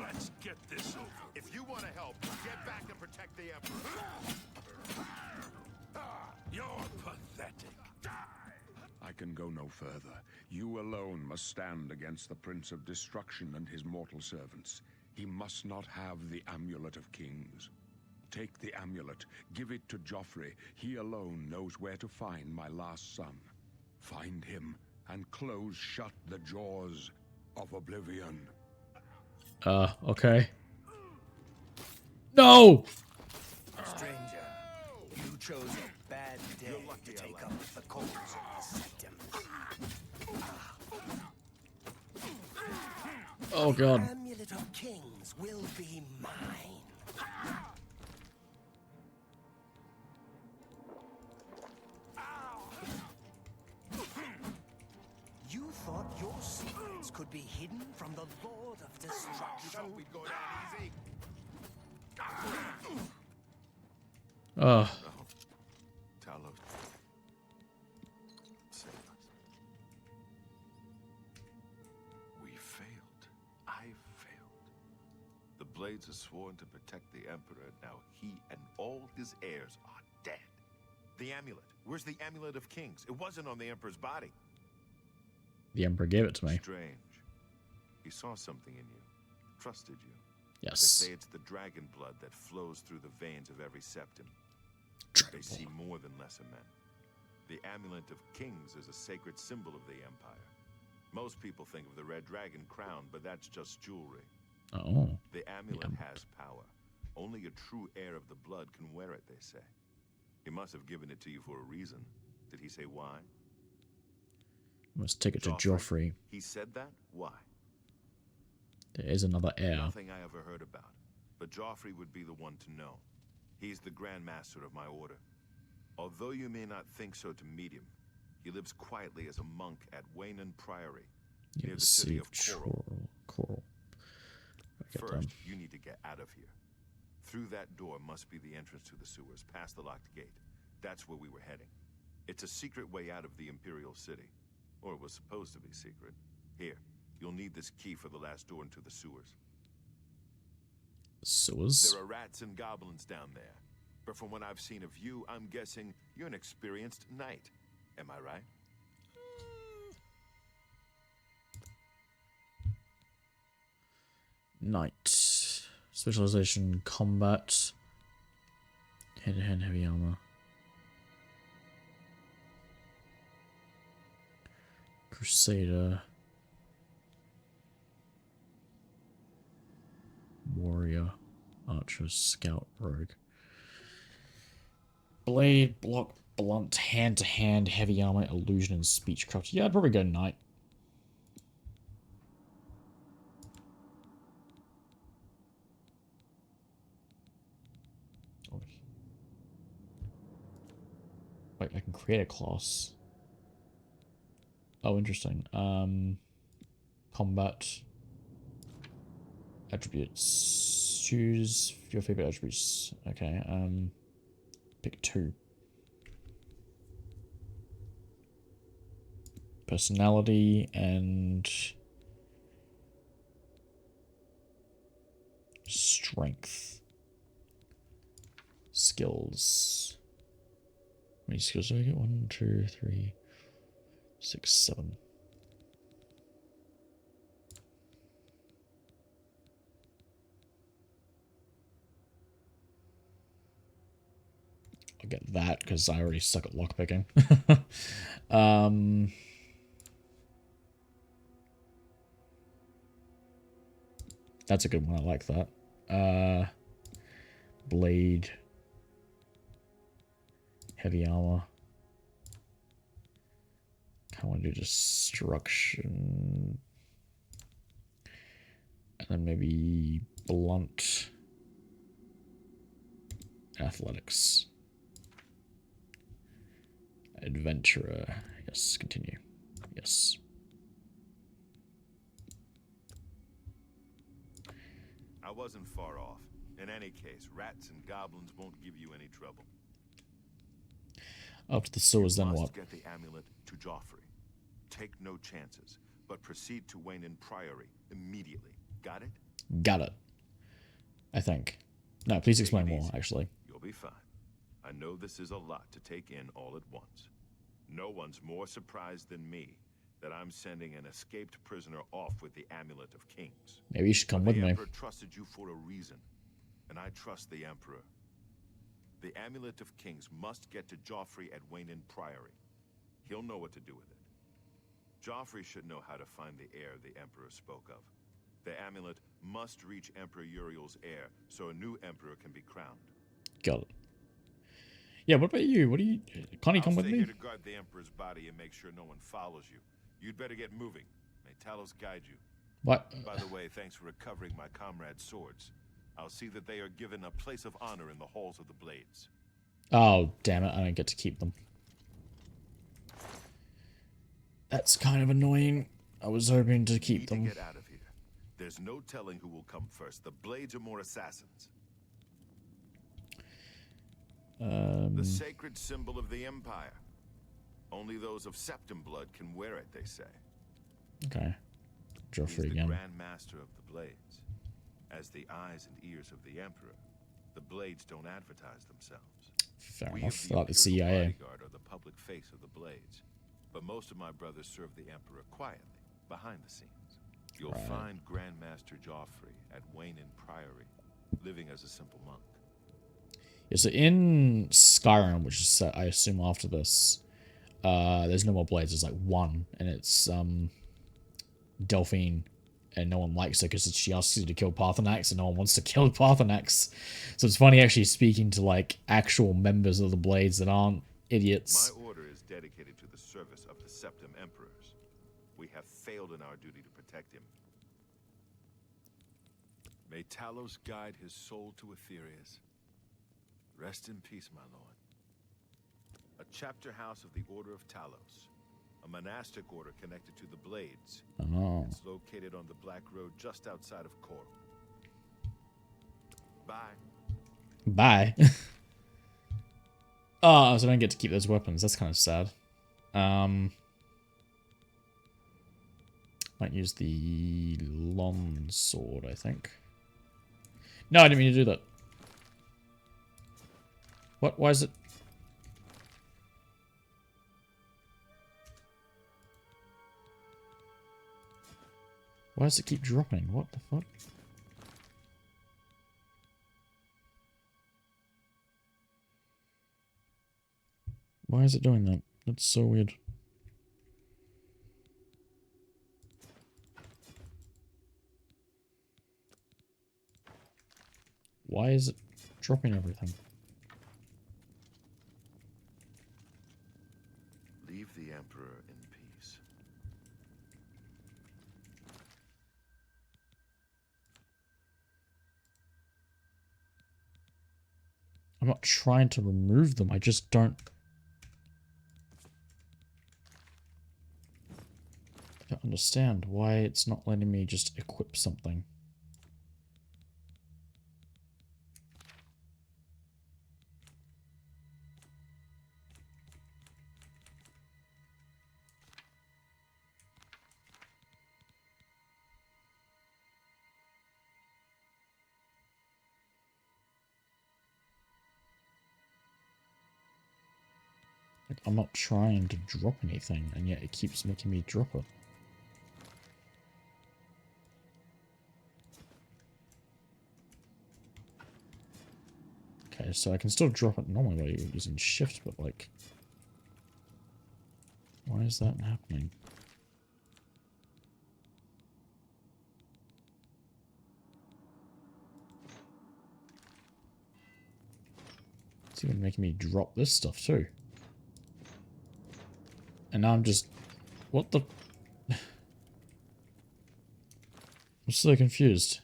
S5: Let's get this over.
S6: If you want to help, get back and protect the Emperor.
S5: You're pathetic.
S2: I can go no further. You alone must stand against the Prince of Destruction and his mortal servants. He must not have the Amulet of Kings. Take the amulet, give it to Joffrey. He alone knows where to find my last son. Find him and close shut the jaws of Oblivion.
S1: Okay. No!
S3: Stranger, you chose a bad day to take up with the cause of the Sanctum.
S1: Oh god.
S3: The Amulet of Kings will be mine. You thought your secrets could be hidden from the Lord of Destruction?
S6: We go down easy.
S1: Ugh.
S6: Talos, save us. We failed. I failed. The Blades are sworn to protect the Emperor. Now he and all his heirs are dead. The amulet. Where's the Amulet of Kings? It wasn't on the Emperor's body.
S1: The Emperor gave it to me.
S6: Strange. He saw something in you. Trusted you.
S1: Yes.
S6: They say it's the dragon blood that flows through the veins of every septum. They see more than lesser men. The Amulet of Kings is a sacred symbol of the Empire. Most people think of the red dragon crown, but that's just jewelry.
S1: Oh.
S6: The amulet has power. Only a true heir of the blood can wear it, they say. He must have given it to you for a reason. Did he say why?
S1: Must take it to Joffrey.
S6: He said that? Why?
S1: There is another heir.
S6: Nothing I ever heard about. But Joffrey would be the one to know. He's the Grand Master of my order. Although you may not think so to meet him, he lives quietly as a monk at Waynon Priory, near the city of Coral. First, you need to get out of here. Through that door must be the entrance to the sewers, past the locked gate. That's where we were heading. It's a secret way out of the Imperial City. Or it was supposed to be secret. Here, you'll need this key for the last door into the sewers.
S1: Sewers?
S6: There are rats and goblins down there. But from what I've seen of you, I'm guessing you're an experienced knight. Am I right?
S1: Knight. Specialization, combat. Hand-to-hand heavy armor. Crusader. Warrior. Archer. Scout. Rogue. Blade. Block. Blunt. Hand-to-hand heavy armor. Illusion and speechcraft. Yeah, I'd probably go knight. Wait, I can create a class. Oh, interesting. Combat. Attributes. Choose your favorite attributes. Okay, pick 2. Personality and strength. Skills. How many skills do I get? 1, 2, 3, 6, 7. I'll get that because I already suck at lockpicking. That's a good one. I like that. Blade. Heavy armor. I want to do destruction. And then maybe blunt. Athletics. Adventurer. Yes, continue. Yes.
S6: I wasn't far off. In any case, rats and goblins won't give you any trouble.
S1: After the sewers, then what?
S6: Get the amulet to Joffrey. Take no chances, but proceed to Waynon Priory immediately. Got it?
S1: Got it. I think. No, please explain more, actually.
S6: You'll be fine. I know this is a lot to take in all at once. No one's more surprised than me that I'm sending an escaped prisoner off with the Amulet of Kings.
S1: Maybe you should come with me.
S6: The Emperor trusted you for a reason, and I trust the Emperor. The Amulet of Kings must get to Joffrey at Waynon Priory. He'll know what to do with it. Joffrey should know how to find the heir the Emperor spoke of. The amulet must reach Emperor Uriel's heir, so a new Emperor can be crowned.
S1: Got it. Yeah, what about you? What do you... Can't you come with
S6: I'll stay
S1: me?
S6: here to guard the Emperor's body and make sure no one follows you. You'd better get moving. May Talos guide you.
S1: What?
S6: By the way, thanks for recovering my comrades' swords. I'll see that they are given a place of honor in the halls of the Blades.
S1: Oh, damn it. I don't get to keep them. That's kind of annoying. I was hoping to keep them.
S6: Get out of here. There's no telling who will come first. The Blades are more assassins. The sacred symbol of the Empire. Only those of Septim blood can wear it, they say.
S1: Okay. Joffrey
S6: He's the
S1: again.
S6: Grand Master of the Blades. As the eyes and ears of the Emperor, the Blades don't advertise themselves.
S1: Fair
S6: We
S1: enough.
S6: of the
S1: Like the
S6: Imperial
S1: CIA.
S6: Bodyguard are the public face of the Blades. But most of my brothers serve the Emperor quietly, behind the scenes. You'll find Grand Master Joffrey at Wayne Priory, living as a simple monk.
S1: Yeah, so in Skyrim, which is set, I assume, after this, there's no more blades. There's like one, and it's Delphine, and no one likes her because she asks you to kill Paarthurnax, and no one wants to kill Paarthurnax. So it's funny actually speaking to like actual members of the Blades that aren't idiots.
S6: My order is dedicated to the service of the Septim Emperors. We have failed in our duty to protect him. May Talos guide his soul to Aetherius. Rest in peace, my lord. A chapter house of the Order of Talos. A monastic order connected to the Blades.
S1: Oh.
S6: It's located on the Black Road just outside of Coral. Bye.
S1: Bye. Oh, so I don't get to keep those weapons. That's kind of sad. Might use the long sword, I think. No, I didn't mean to do that. What? Why is it? Why does it keep dropping? What the fuck? Why is it doing that? That's so weird. Why is it dropping everything?
S6: Leave the Emperor in peace.
S1: I'm not trying to remove them, I just don't understand why it's not letting me just equip something. Like, I'm not trying to drop anything, and yet it keeps making me drop it. Okay, so I can still drop it normally by using shift, but like... Why is that happening? It's even making me drop this stuff too. And now I'm just... What the... I'm so confused.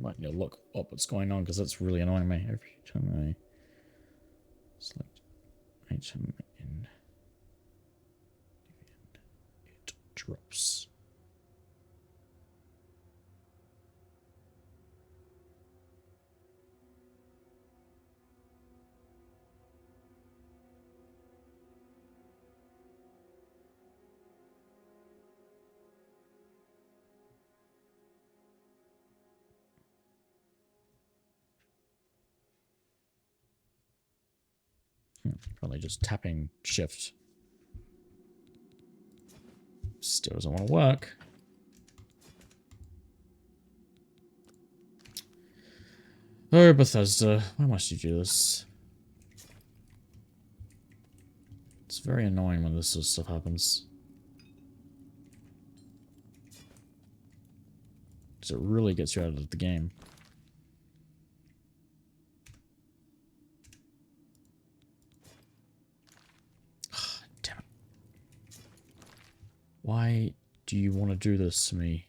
S1: Might need to look up what's going on because that's really annoying me every time I select item in it drops. Probably just tapping shift. Still doesn't want to work. Oh, Bethesda. Why must you do this? It's very annoying when this sort of stuff happens. Because it really gets you out of the game. Damn it. Why do you want to do this to me,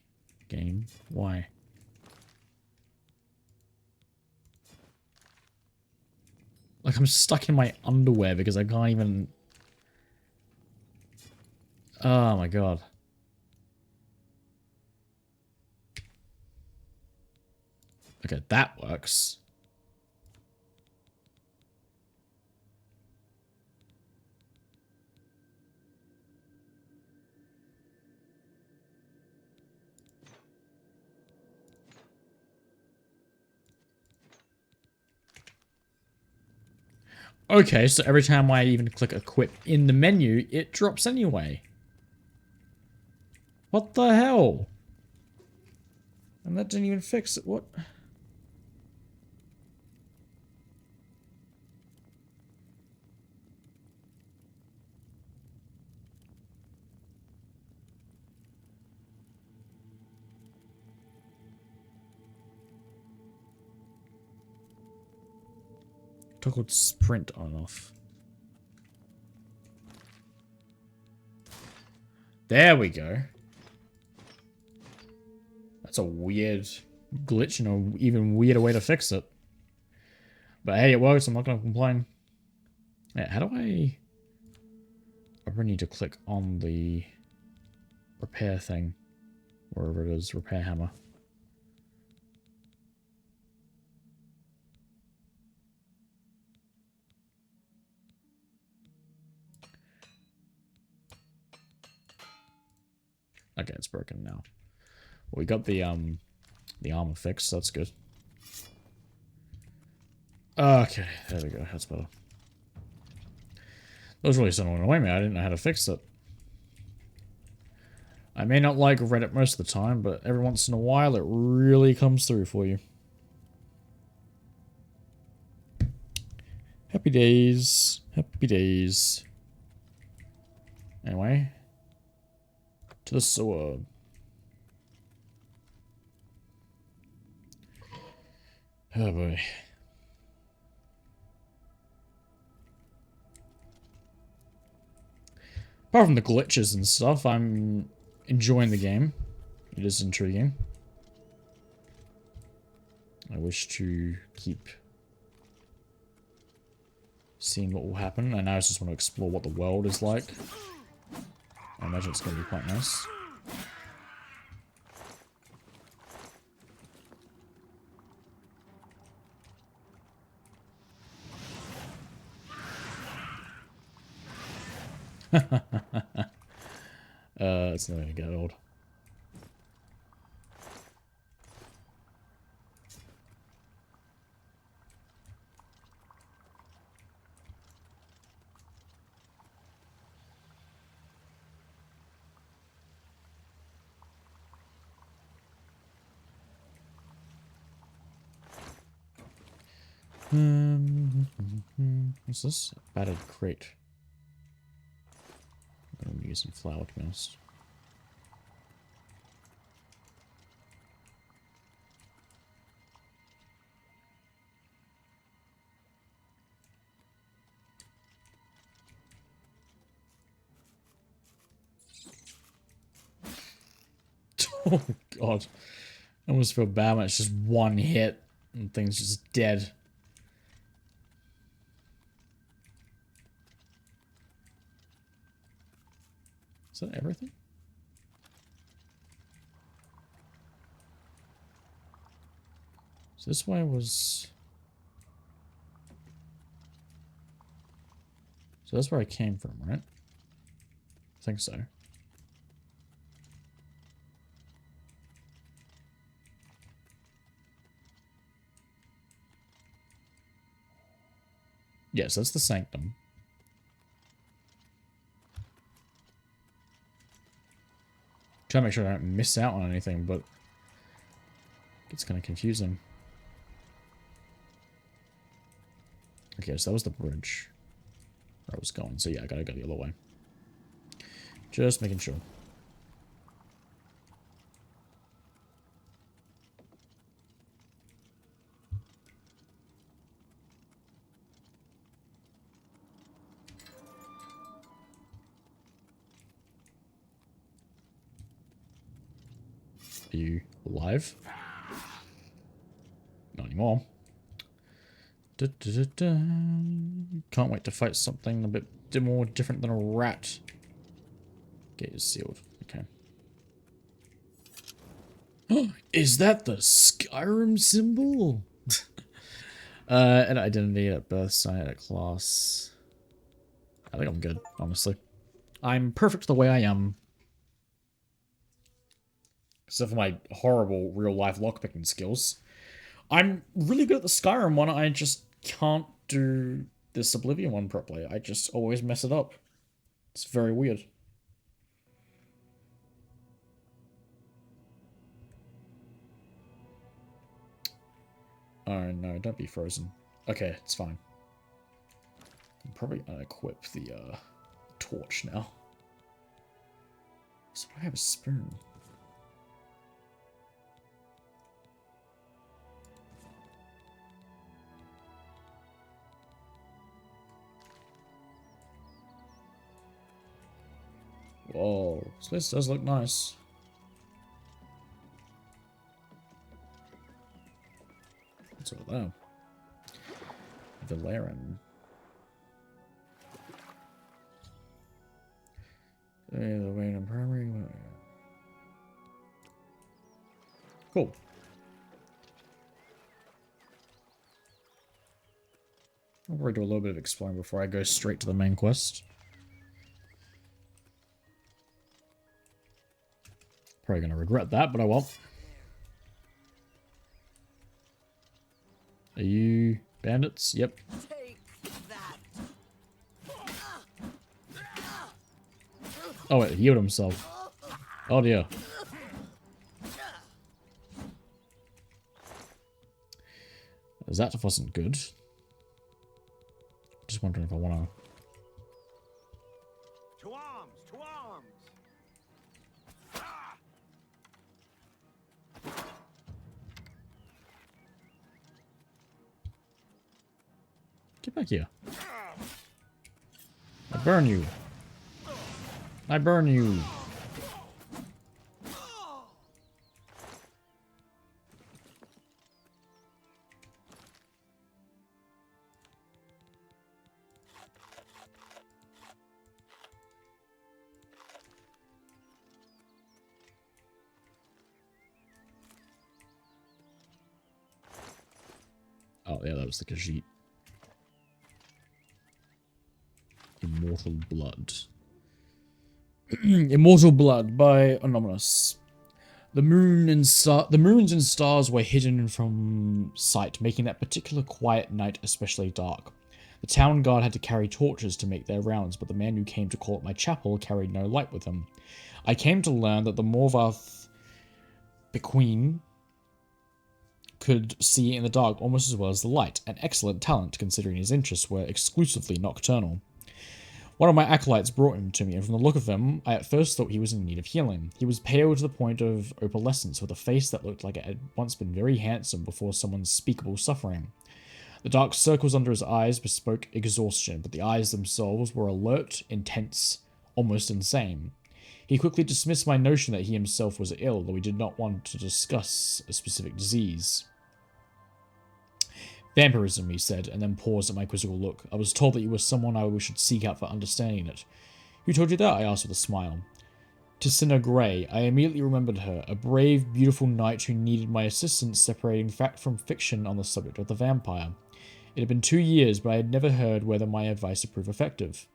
S1: game? Why? Like, I'm stuck in my underwear because I can't even... Oh my god. Okay, that works. Okay, so every time I even click equip in the menu, it drops anyway. What the hell? And that didn't even fix it. What? Toggled sprint on and off. There we go. That's a weird glitch and an even weirder way to fix it. But hey, it works. I'm not going to complain. Yeah, how do I... I really need to click on the repair thing. Wherever it is. Repair hammer. Okay, it's broken now. Well, we got the armor fixed. So that's good. Okay, there we go. That's better. That was really starting to annoy me. I didn't know how to fix it. I may not like Reddit most of the time, but every once in a while it really comes through for you. Happy days. Happy days. Anyway. To the sewer. Oh boy. Apart from the glitches and stuff, I'm enjoying the game. It is intriguing. I wish to keep seeing what will happen. And I just want to explore what the world is like. I imagine it's going to be quite nice. It's never gonna get old. What's this? Battered crate. I'm using flour, to be honest. Oh god. I almost feel bad when it's just one hit and things just dead. Is that everything? So this way was... So that's where I came from, right? I think so. Yes, that's the sanctum. Trying to make sure I don't miss out on anything, but it's kind of confusing. Okay, so that was the bridge where I was going. So yeah, I gotta go the other way. Just making sure. Are you alive? Not anymore. Da, da, da, da. Can't wait to fight something a bit more different than a rat. Gate is sealed. Okay. Is that the Skyrim symbol? Edit identity, at birth, sign, edit class. I think I'm good, honestly. I'm perfect the way I am. Except for my horrible real-life lockpicking skills. I'm really good at the Skyrim one, I just can't do this Oblivion one properly. I just always mess it up. It's very weird. Oh no, don't be frozen. Okay, it's fine. I'm probably gonna equip the torch now. So I have a spoon. Whoa, this place does look nice. What's over there? Valerian. The way in primary. Cool. I'll probably do a little bit of exploring before I go straight to the main quest. Probably gonna regret that, but I won't. Are you bandits? Yep. Oh, it healed himself. Oh dear. That wasn't good. Just wondering if I wanna.
S3: To arms! To arms!
S1: Get back here. I burn you. I burn you. Oh, yeah, that was the Khajiit. Immortal Blood. Immortal Blood by Anonymous. The moons and stars were hidden from sight, making that particular quiet night especially dark. The town guard had to carry torches to make their rounds, but the man who came to call at my chapel carried no light with him. I came to learn that the Morvath Bequeen could see in the dark almost as well as the light, an excellent talent considering his interests were exclusively nocturnal. One of my acolytes brought him to me, and from the look of him, I at first thought he was in need of healing. He was pale to the point of opalescence, with a face that looked like it had once been very handsome before some unspeakable suffering. The dark circles under his eyes bespoke exhaustion, but the eyes themselves were alert, intense, almost insane. He quickly dismissed my notion that he himself was ill, though he did not want to discuss a specific disease. Vampirism, he said, and then paused at my quizzical look. I was told that you were someone I should seek out for understanding it. Who told you that? I asked with a smile. Tessina Grey. I immediately remembered her, a brave, beautiful knight who needed my assistance separating fact from fiction on the subject of the vampire. It had been 2 years, but I had never heard whether my advice had proved effective.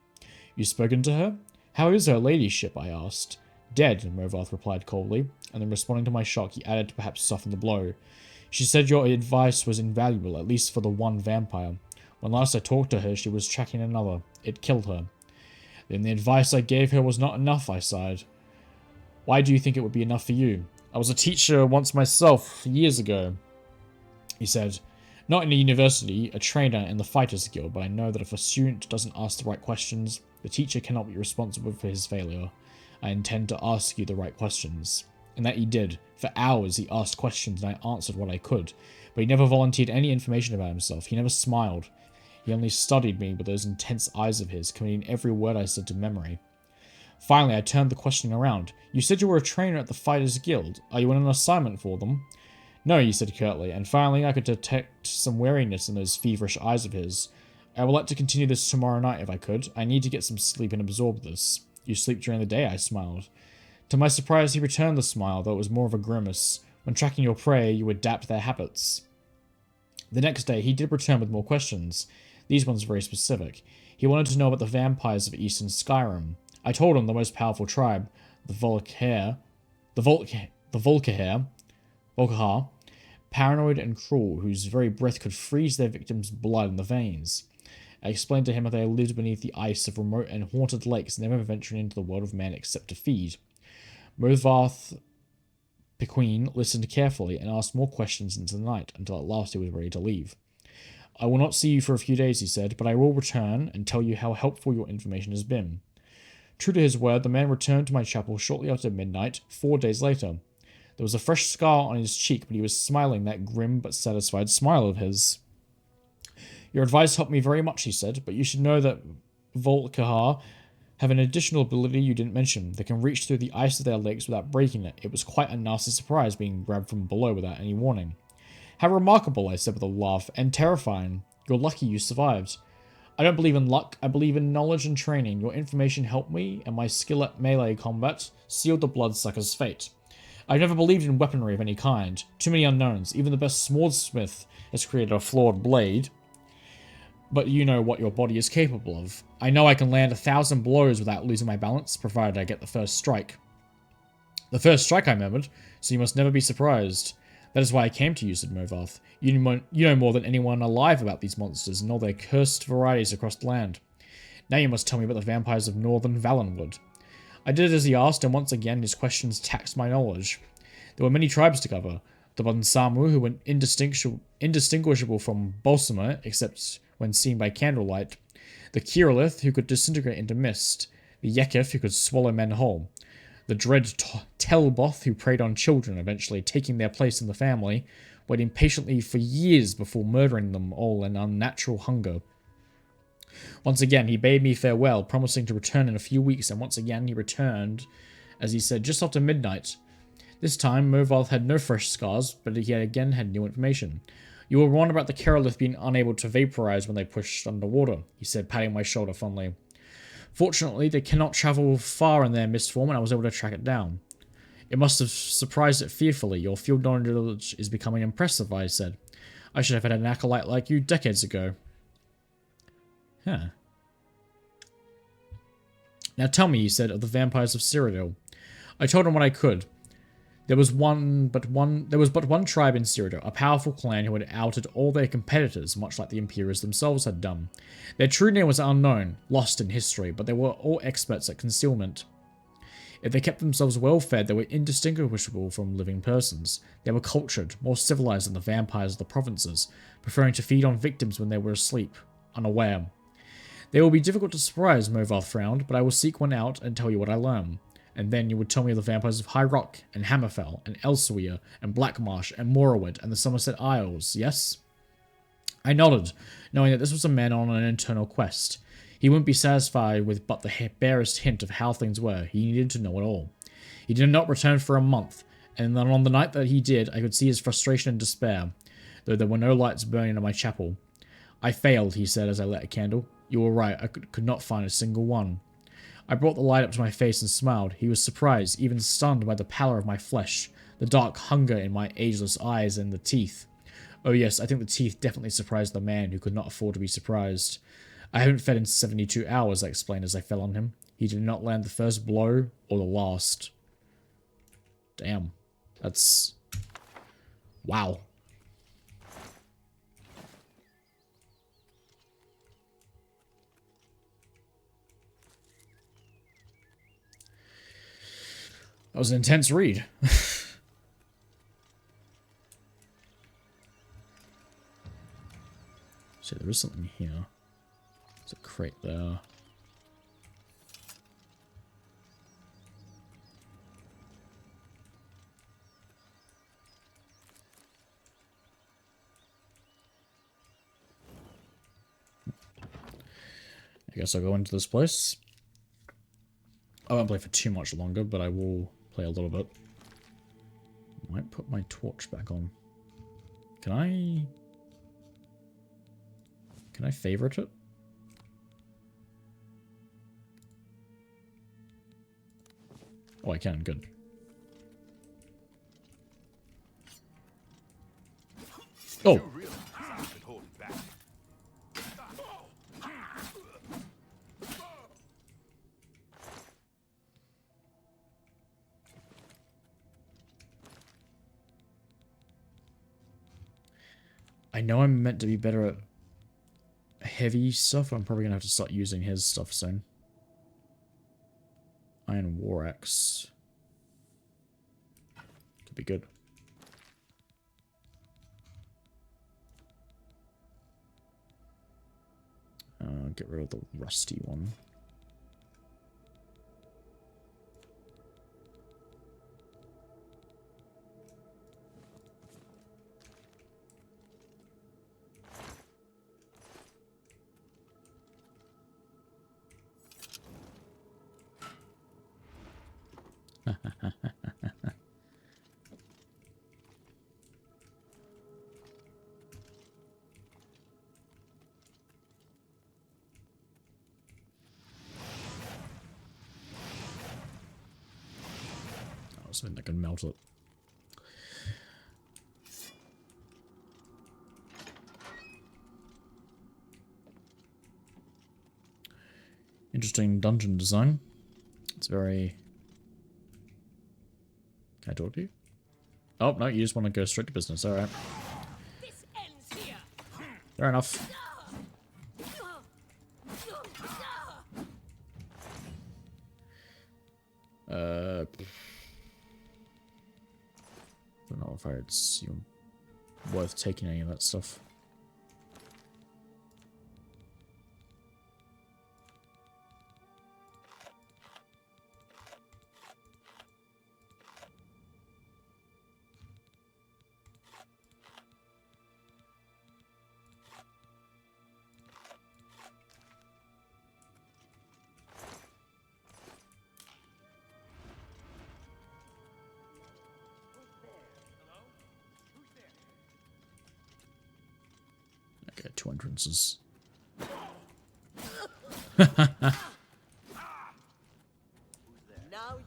S1: You've spoken to her? How is her ladyship? I asked. Dead, Morvath replied coldly, and then responding to my shock, he added to perhaps soften the blow. She said your advice was invaluable, at least for the one vampire. When last I talked to her, she was tracking another. It killed her. Then the advice I gave her was not enough, I sighed. Why do you think it would be enough for you? I was a teacher once myself, years ago, he said. Not in a university, a trainer in the Fighters Guild, but I know that if a student doesn't ask the right questions, the teacher cannot be responsible for his failure. I intend to ask you the right questions. And that he did. For hours he asked questions and I answered what I could, but he never volunteered any information about himself. He never smiled. He only studied me with those intense eyes of his, committing every word I said to memory. Finally, I turned the questioning around. You said you were a trainer at the Fighters Guild. Are you on an assignment for them? No, he said curtly, and finally I could detect some weariness in those feverish eyes of his. I would like to continue this tomorrow night if I could. I need to get some sleep and absorb this. You sleep during the day, I smiled. To my surprise, he returned the smile, though it was more of a grimace. When tracking your prey, you adapt their habits. The next day, he did return with more questions. These ones very specific. He wanted to know about the vampires of Eastern Skyrim. I told him the most powerful tribe, the Volkahar, paranoid and cruel, whose very breath could freeze their victims' blood in the veins. I explained to him how they lived beneath the ice of remote and haunted lakes, never venturing into the world of man except to feed. Modvarth Pequeen listened carefully and asked more questions into the night, until at last he was ready to leave. I will not see you for a few days, he said, but I will return and tell you how helpful your information has been. True to his word, the man returned to my chapel shortly after midnight, 4 days later. There was a fresh scar on his cheek, but he was smiling that grim but satisfied smile of his. Your advice helped me very much, he said, but you should know that Volkahar have an additional ability you didn't mention. They can reach through the ice of their legs without breaking it. It was quite a nasty surprise being grabbed from below without any warning. How remarkable, I said with a laugh, and terrifying. You're lucky you survived. I don't believe in luck, I believe in knowledge and training. Your information helped me, and my skill at melee combat sealed the bloodsucker's fate. I've never believed in weaponry of any kind. Too many unknowns. Even the best swordsmith has created a flawed blade. But you know what your body is capable of. I know I can land 1,000 blows without losing my balance, provided I get the first strike. The first strike, I murmured, so you must never be surprised. That is why I came to you, said Movarth. You know more than anyone alive about these monsters and all their cursed varieties across the land. Now you must tell me about the vampires of Northern Valenwood. I did as he asked, and once again his questions taxed my knowledge. There were many tribes to cover. The Bonsamu, who were indistinguishable from Bolsomer, except when seen by candlelight. The Kirillith, who could disintegrate into mist. The Yekef, who could swallow men whole. The dread Telboth, who preyed on children, eventually taking their place in the family, waiting patiently for years before murdering them all in unnatural hunger. Once again, he bade me farewell, promising to return in a few weeks, and once again he returned, as he said, just after midnight. This time, Movarth had no fresh scars, but he again had new information. You were wrong about the Kerolith being unable to vaporize when they pushed underwater, he said, patting my shoulder fondly. Fortunately, they cannot travel far in their mist form, and I was able to track it down. It must have surprised it fearfully. Your field knowledge is becoming impressive, I said. I should have had an acolyte like you decades ago. Huh. Now tell me, he said, of the vampires of Cyrodiil. I told him what I could. There was but one tribe in Cyrodiil, a powerful clan who had outed all their competitors, much like the Imperials themselves had done. Their true name was unknown, lost in history, but they were all experts at concealment. If they kept themselves well fed, they were indistinguishable from living persons. They were cultured, more civilized than the vampires of the provinces, preferring to feed on victims when they were asleep, unaware. They will be difficult to surprise, Movarth frowned, but I will seek one out and tell you what I learn. And then you would tell me of the vampires of High Rock, and Hammerfell, and Elsewhere, and Blackmarsh, and Morrowind, and the Somerset Isles, yes? I nodded, knowing that this was a man on an internal quest. He wouldn't be satisfied with but the barest hint of how things were. He needed to know it all. He did not return for a month, and then on the night that he did, I could see his frustration and despair, though there were no lights burning in my chapel. I failed, he said as I lit a candle. You were right, I could not find a single one. I brought the light up to my face and smiled. He was surprised, even stunned by the pallor of my flesh, the dark hunger in my ageless eyes, and the teeth. Oh yes, I think the teeth definitely surprised the man who could not afford to be surprised. I haven't fed in 72 hours, I explained as I fell on him. He did not land the first blow, or the last. Damn. That's... wow. That was an intense read. there is something here. There's a crate there. I guess I'll go into this place. I won't play for too much longer, but I will play a little bit. Might put my torch back on. Can I favorite it? Oh, I can. Good. Oh! I know I'm meant to be better at heavy stuff. I'm probably going to have to start using his stuff soon. Iron War Axe. Could be good. Get rid of the rusty one. Something that can melt it. Interesting dungeon design. It's very... Can I talk to you? Oh, no, you just want to go straight to business. Alright. Fair enough. Don't know if it's worth taking any of that stuff. Okay, 2 entrances.
S3: Now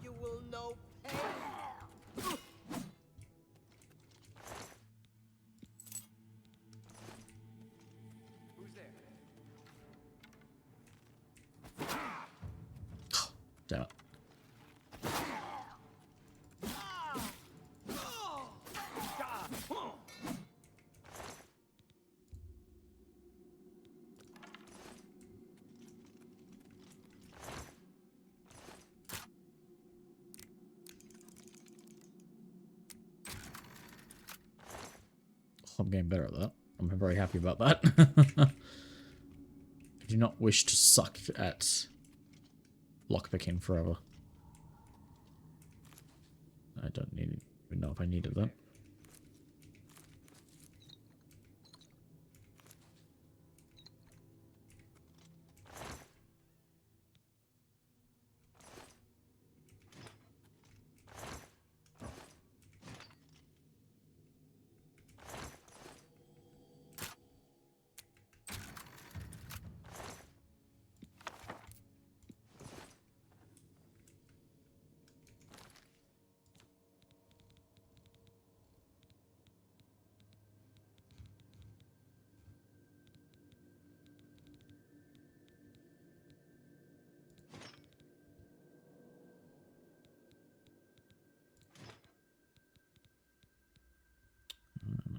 S3: you will know pain. Who's there?
S1: Damn it. I'm getting better at that. I'm very happy about that. I do not wish to suck at lockpicking forever. I don't even know if I needed that.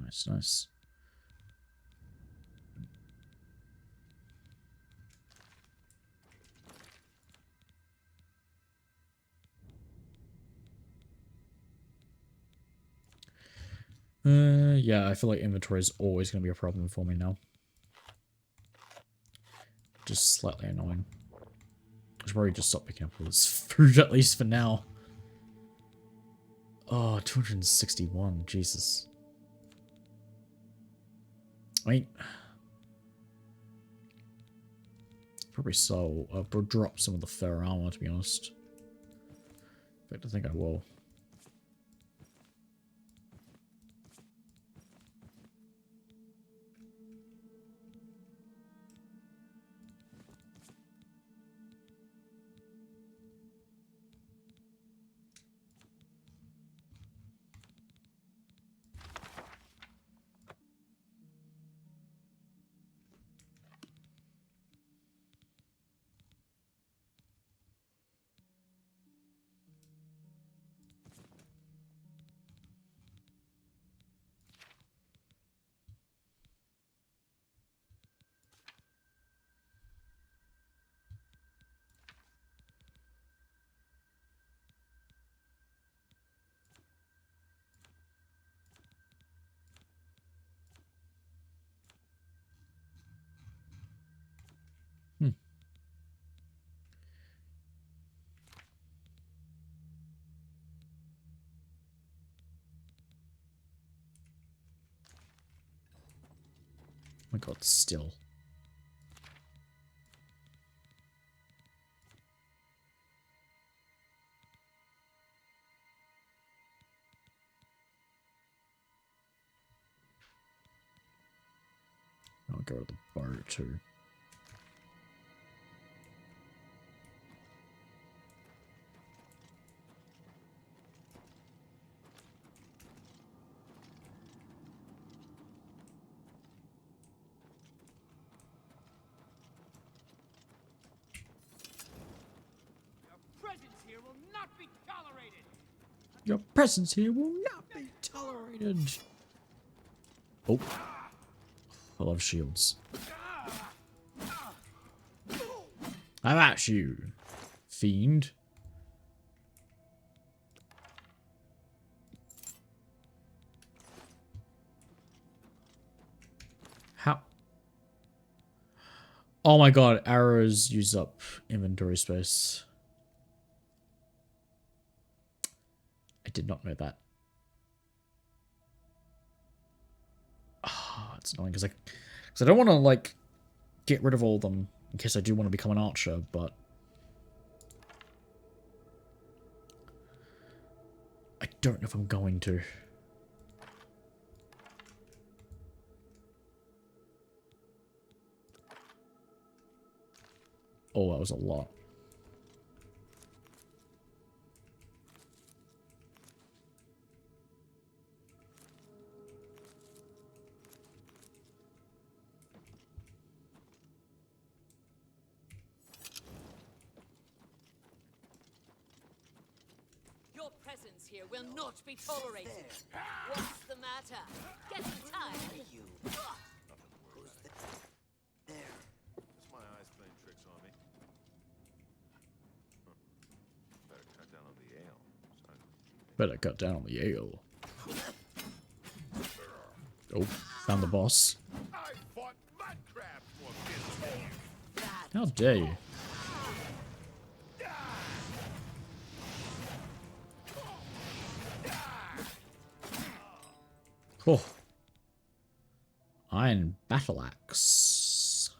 S1: Nice, nice. Yeah, I feel like inventory is always going to be a problem for me now. just slightly annoying. I should probably just stop picking up all this food, at least for now. Oh, 261. Jesus. I mean, probably so. I'll drop some of the fur armor, to be honest. In fact, I think I will. Oh my god, still. I'll go with the bar too. Your presence here will not be tolerated. Oh. I love shields. How about you, fiend? How? Oh my god, arrows use up inventory space. I did not know that. Oh, it's annoying because I don't want to like get rid of all of them in case I do want to become an archer, but I don't know if I'm going to. Oh, that was a lot.
S7: Your presence here will not be tolerated. What's the matter? Getting tired?
S3: You. Who's there?
S6: It's my eyes playing tricks on me. Better cut down on the ale.
S1: Better cut down on the ale. Oh, found the boss.
S5: I fought mudcrab for this.
S1: How dare you? Oh. Iron battle axe.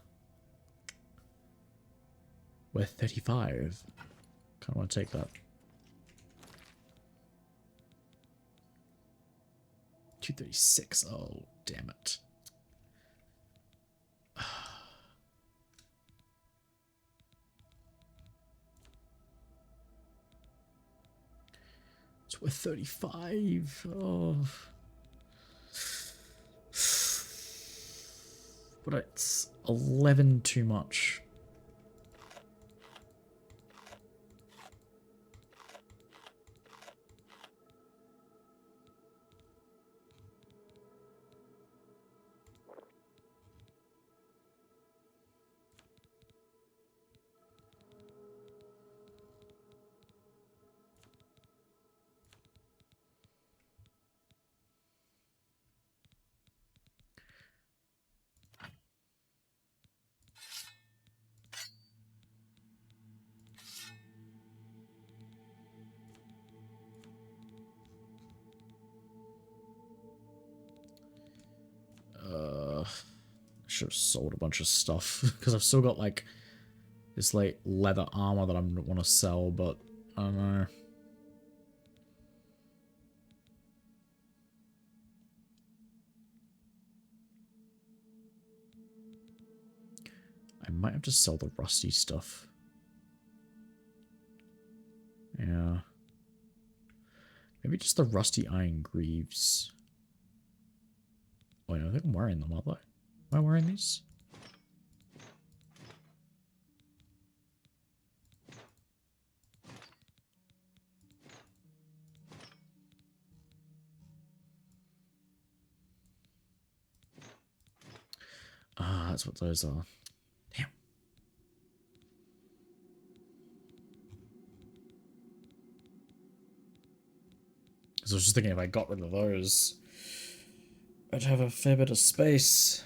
S1: We're 35. Kinda wanna take that. 236. Oh, damn it. It's worth 35. Oh. But it's 11 too much. should have sold a bunch of stuff because I've still got like this like leather armor that I want to sell, but I don't know. I might have to sell the rusty stuff. Yeah. Maybe just the rusty iron greaves. Oh, no, I think I'm wearing them, aren't I? Am I wearing these? Ah, that's what those are. Damn. So I was just thinking if I got rid of those, I'd have a fair bit of space.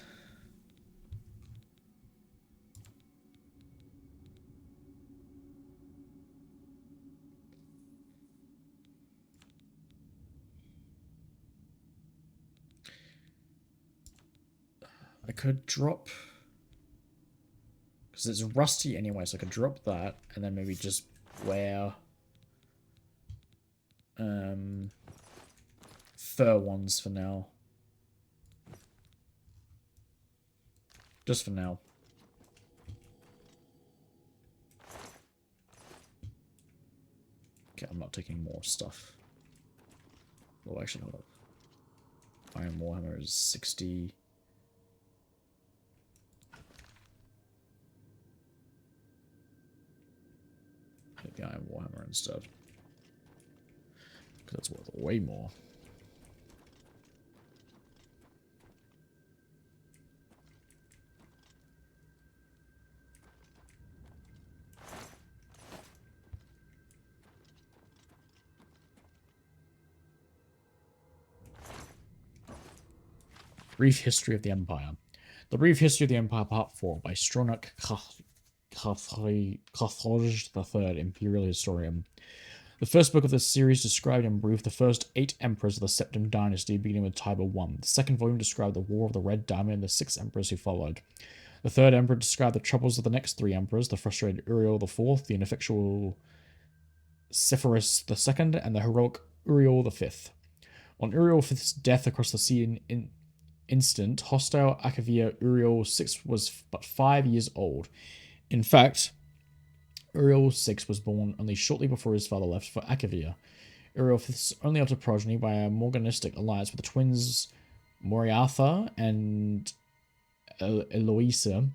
S1: I could drop... because it's rusty anyway, so I could drop that, and then maybe just wear... fur ones for now. Just for now. Okay, I'm not taking more stuff. Well, actually, hold up. Iron Warhammer is 60... take the Iron Warhammer instead. Because that's worth way more. Brief History of the Empire. The Brief History of the Empire Part 4 by Stronach Carthage III, Imperial Historian. The first book of this series described in brief the first 8 emperors of the Septim Dynasty, beginning with Tiber I. The second volume described the War of the Red Diamond and the 6 emperors who followed. The third emperor described the troubles of the next 3 emperors, the frustrated Uriel IV, the ineffectual Sepphoris II, and the heroic Uriel V. On Uriel V's death across the sea instant, hostile Akavia Uriel VI was but 5 years old. In fact, Uriel VI was born only shortly before his father left for Akavia. Uriel V's only other progeny by a morganistic alliance with the twins Moriartha and Eloisa,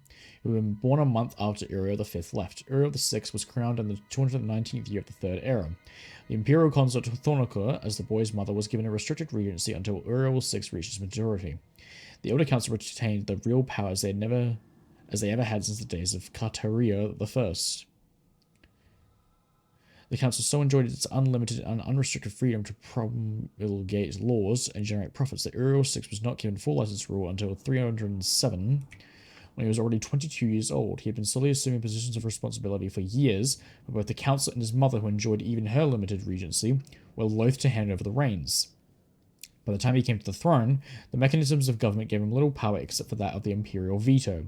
S1: who were born a month after Uriel V left. Uriel VI was crowned in the 219th year of the Third Era. The imperial consort Thornica, as the boy's mother, was given a restricted regency until Uriel VI reached his majority. The Elder Council retained the real powers they ever had since the days of Carteria I. The council so enjoyed its unlimited and unrestricted freedom to promulgate laws and generate profits that Uriel VI was not given full license to rule until 307, when he was already 22 years old. He had been slowly assuming positions of responsibility for years, but both the council and his mother, who enjoyed even her limited regency, were loath to hand over the reins. By the time he came to the throne, the mechanisms of government gave him little power except for that of the imperial veto.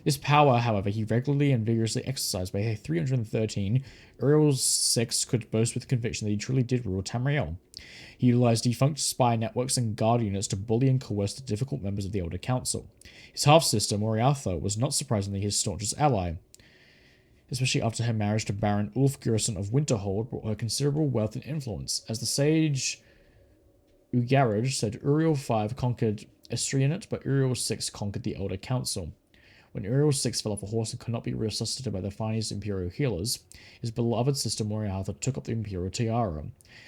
S1: This power, however, he regularly and vigorously exercised. By 313, Uriel VI could boast with conviction that he truly did rule Tamriel. He utilized defunct spy networks and guard units to bully and coerce the difficult members of the Elder Council. His half-sister, Moriartha, was not surprisingly his staunchest ally, especially after her marriage to Baron Ulf Gerson of Winterhold brought her considerable wealth and influence. As the sage Ugaraj said, Uriel V conquered Estrianet, but Uriel VI conquered the Elder Council. When Uriel VI fell off a horse and could not be resuscitated by the finest imperial healers, his beloved sister Moriartha took up the imperial tiara.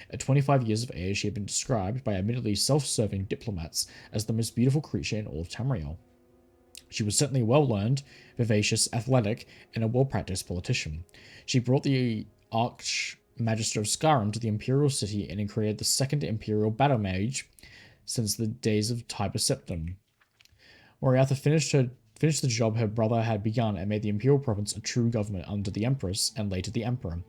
S1: At 25 years of age, she had been described by admittedly self-serving diplomats as the most beautiful creature in all of Tamriel. She was certainly well-learned, vivacious, athletic, and a well-practiced politician. She brought the Archmagister of Skyrim to the imperial city and created the second imperial battle mage since the days of Tiber Septim. Moriartha finished the job her brother had begun and made the imperial province a true government under the Empress and later the Emperor.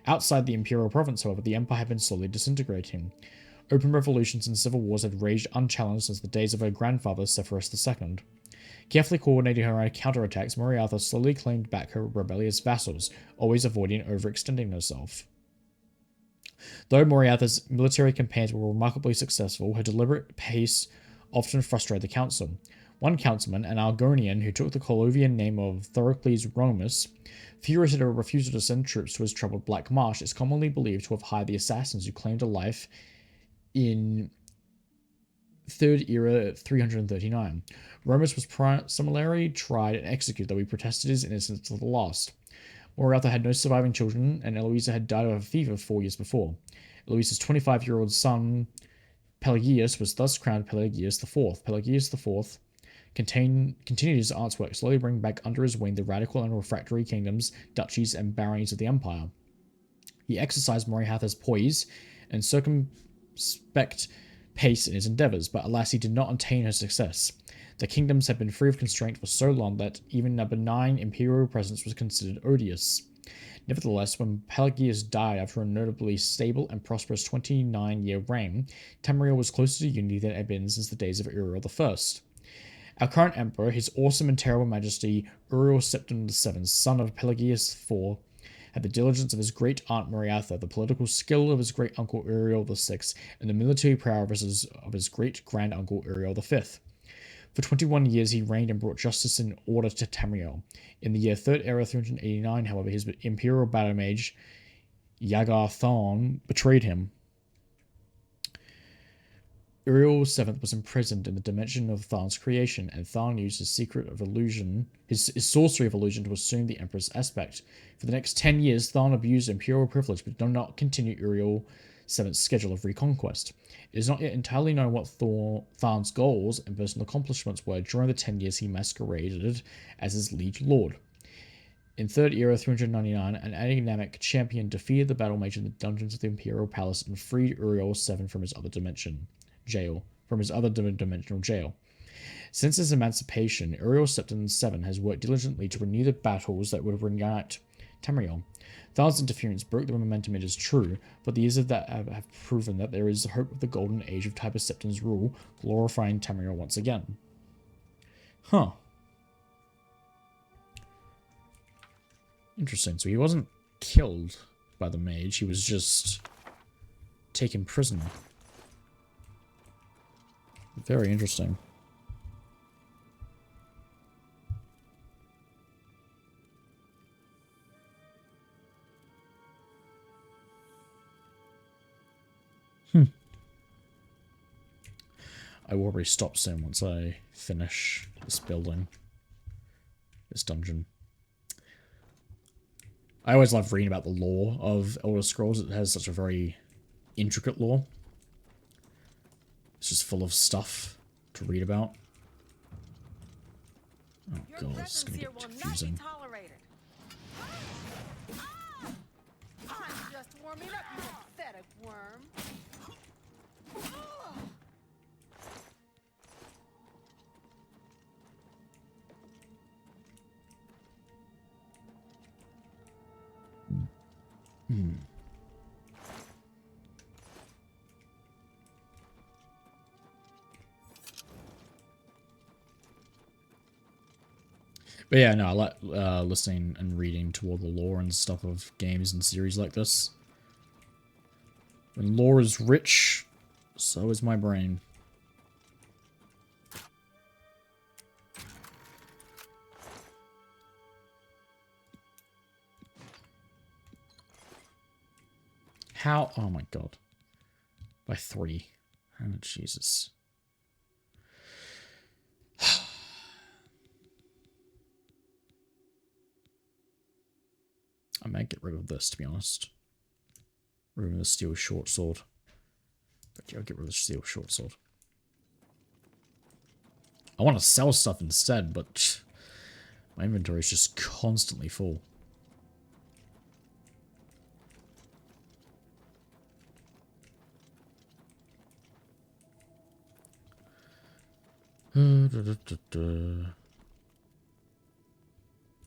S1: Outside the imperial province, however, the empire had been slowly disintegrating. Open revolutions and civil wars had raged unchallenged since the days of her grandfather, Sepphoris II. Carefully coordinating her counterattacks, Moriartha slowly claimed back her rebellious vassals, always avoiding overextending herself. Though Moriartha's military campaigns were remarkably successful, her deliberate pace often frustrated the council. One councilman, an Argonian who took the Colovian name of Thorocles Romus, furious at her refusal to send troops to his troubled Black Marsh, is commonly believed to have hired the assassins who claimed a life in Third Era 339. Romus was similarly tried and executed, though he protested his innocence to the last. Moriartha had no surviving children, and Eloisa had died of a fever 4 years before. Eloisa's 25-year-old son, Pelagius, was thus crowned Pelagius IV. Pelagius IV continued his aunt's work, slowly bringing back under his wing the radical and refractory kingdoms, duchies, and baronies of the empire. He exercised Moriartha's poise and circumspect pace in his endeavors, but alas, he did not attain her success. The kingdoms had been free of constraint for so long that even a benign imperial presence was considered odious. Nevertheless, when Pelagius died after a notably stable and prosperous 29-year reign, Tamriel was closer to unity than it had been since the days of Uriel I. Our current emperor, his awesome and terrible majesty, Uriel Septim VII, son of Pelagius IV, had the diligence of his great aunt Moriartha, the political skill of his great uncle Uriel VI, and the military prowess of his great grand uncle Uriel V. For 21 years he reigned and brought justice and order to Tamriel. In the year 3rd Era 389, however, his imperial battle mage, Yagar Tharn, betrayed him. Uriel VII was imprisoned in the dimension of Tharn's creation, and Tharn used his secret of illusion, his sorcery of illusion, to assume the Emperor's aspect. For the next 10 years, Tharn abused imperial privilege, but did not continue Uriel VII's schedule of reconquest. It is not yet entirely known what Tharn's goals and personal accomplishments were during the 10 years he masqueraded as his liege lord. In 3rd Era 399, an enigmatic champion defeated the battle mage in the dungeons of the Imperial Palace and freed Uriel VII from his other dimensional jail. Since his emancipation, Uriel Septim VII has worked diligently to renew the battles that would reunite Tamriel. Tharn's interference broke the momentum, it is true, but the years of that have proven that there is hope of the golden age of Tiber Septim's rule, glorifying Tamriel once again. Huh. Interesting. So he wasn't killed by the mage, he was just taken prisoner. Very interesting. I will probably stop soon once I finish this building. This dungeon. I always love reading about the lore of Elder Scrolls. It has such a very intricate lore. It's just full of stuff to read about. Oh god, this is gonna get confusing.
S7: I'm just warming up, you pathetic worm.
S1: But yeah, no, I like listening and reading to all the lore and stuff of games and series like this. When lore is rich, so is my brain. How? Oh my god. By 3. Oh, Jesus. I might get rid of this, to be honest. Remove the steel short sword. But yeah, I'll get rid of the steel short sword. I want to sell stuff instead, but my inventory is just constantly full. Does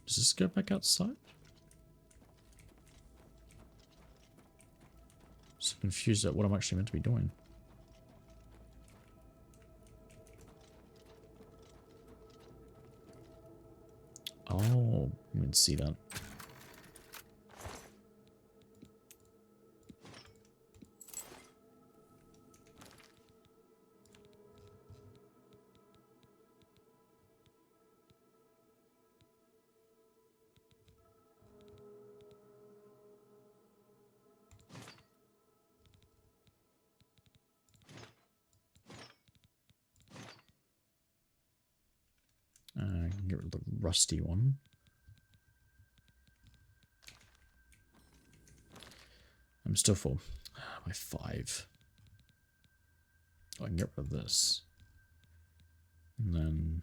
S1: this go back outside? So confused at what I'm actually meant to be doing. Oh, you can see that. I can get rid of the rusty one. I'm still full by 5. I can get rid of this. And then...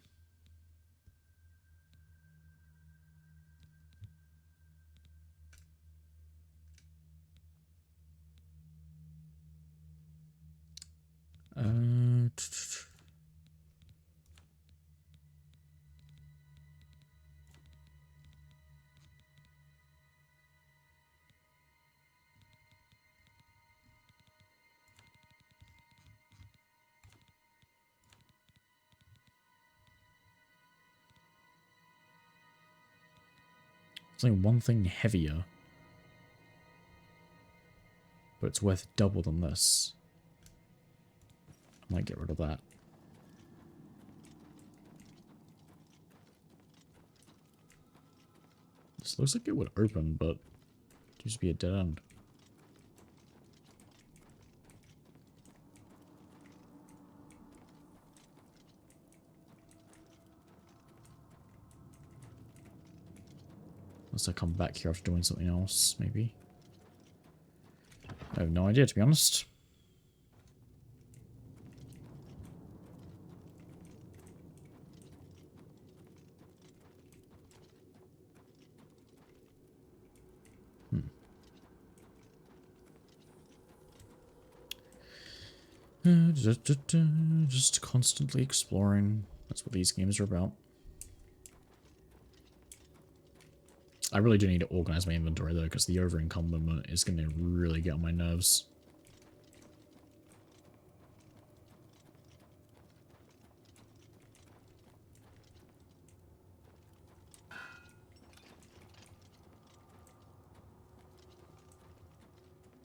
S1: It's only one thing heavier. But it's worth double than this. I might get rid of that. This looks like it would open, but it used to be a dead end. Unless I come back here after doing something else, maybe. I have no idea, to be honest. Just constantly exploring. That's what these games are about. I really do need to organize my inventory though, because the over-encumberment is going to really get on my nerves.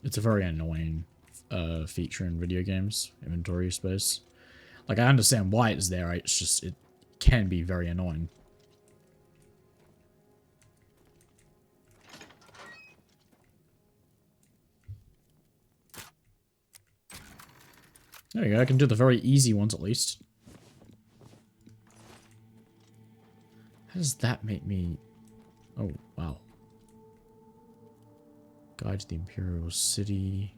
S1: It's a very annoying feature in video games, inventory space. Like, I understand why it's there, it's just, it can be very annoying. There you go, I can do the very easy ones at least. How does that make me... Oh, wow. Guide to the Imperial City.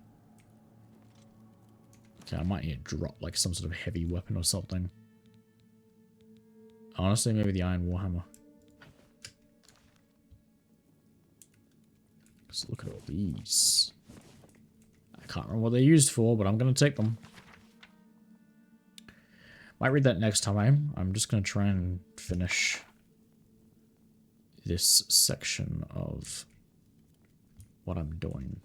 S1: Okay, I might need to drop like some sort of heavy weapon or something. Honestly, maybe the Iron Warhammer. Because look at all these. I can't remember what they're used for, but I'm going to take them. Might read that next time. I'm just going to try and finish this section of what I'm doing.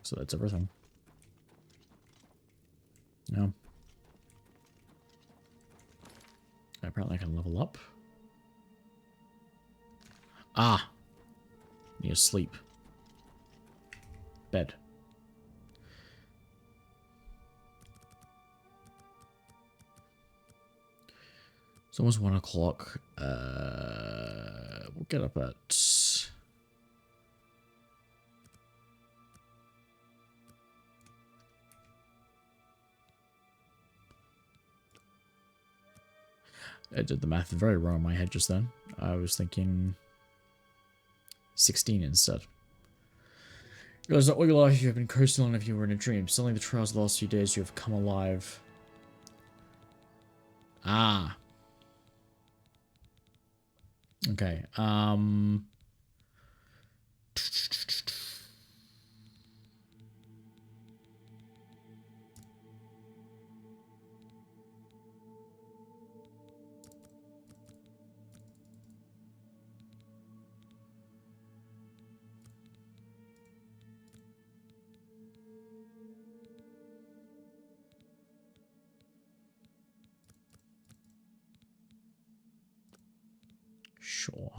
S1: So that's everything. Yeah. Apparently I can level up. Ah! Need to sleep. Bed. It's almost 1 o'clock. We'll get up at... I did the math very wrong in my head just then. I was thinking 16 instead. Realize that all your life you have been coasting on if you were in a dream. Suddenly the trials of the last few days you have come alive. Ah. Okay. sure.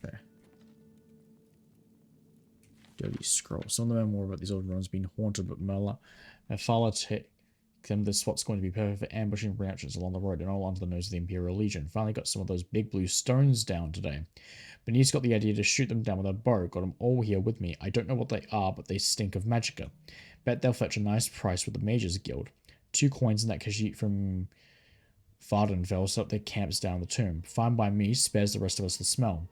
S1: Okay. Dirty scroll. Some of them are more about these old ruins being haunted, but Mephala take them this spot's going to be perfect for ambushing branches along the road and all under the nose of the Imperial Legion. Finally got some of those big blue stones down today. Benitez got the idea to shoot them down with a bow. Got them all here with me. I don't know what they are, but they stink of magicka. Bet they'll fetch a nice price with the Mages Guild. 2 coins in that Khajiit from Vardenfell set up their camps down the tomb. Fine by me, spares the rest of us the smell.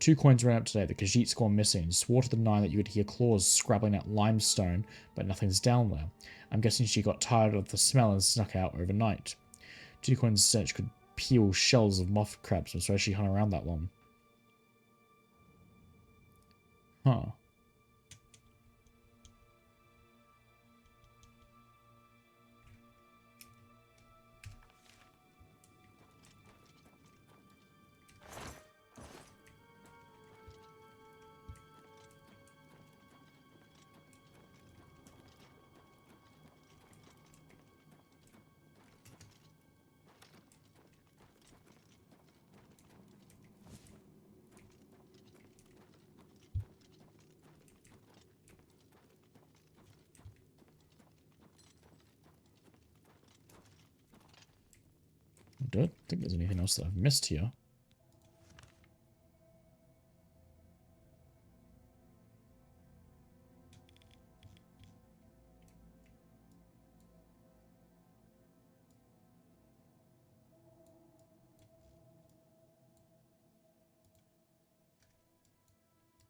S1: 2 coins ran up today. The Khajiit's gone missing. Swore to the 9 that you could hear claws scrabbling at limestone, but nothing's down there. I'm guessing she got tired of the smell and snuck out overnight. 2 coins said she could peel shells of moth crabs, so she hung around that long. Huh. I don't think there's anything else that I've missed here.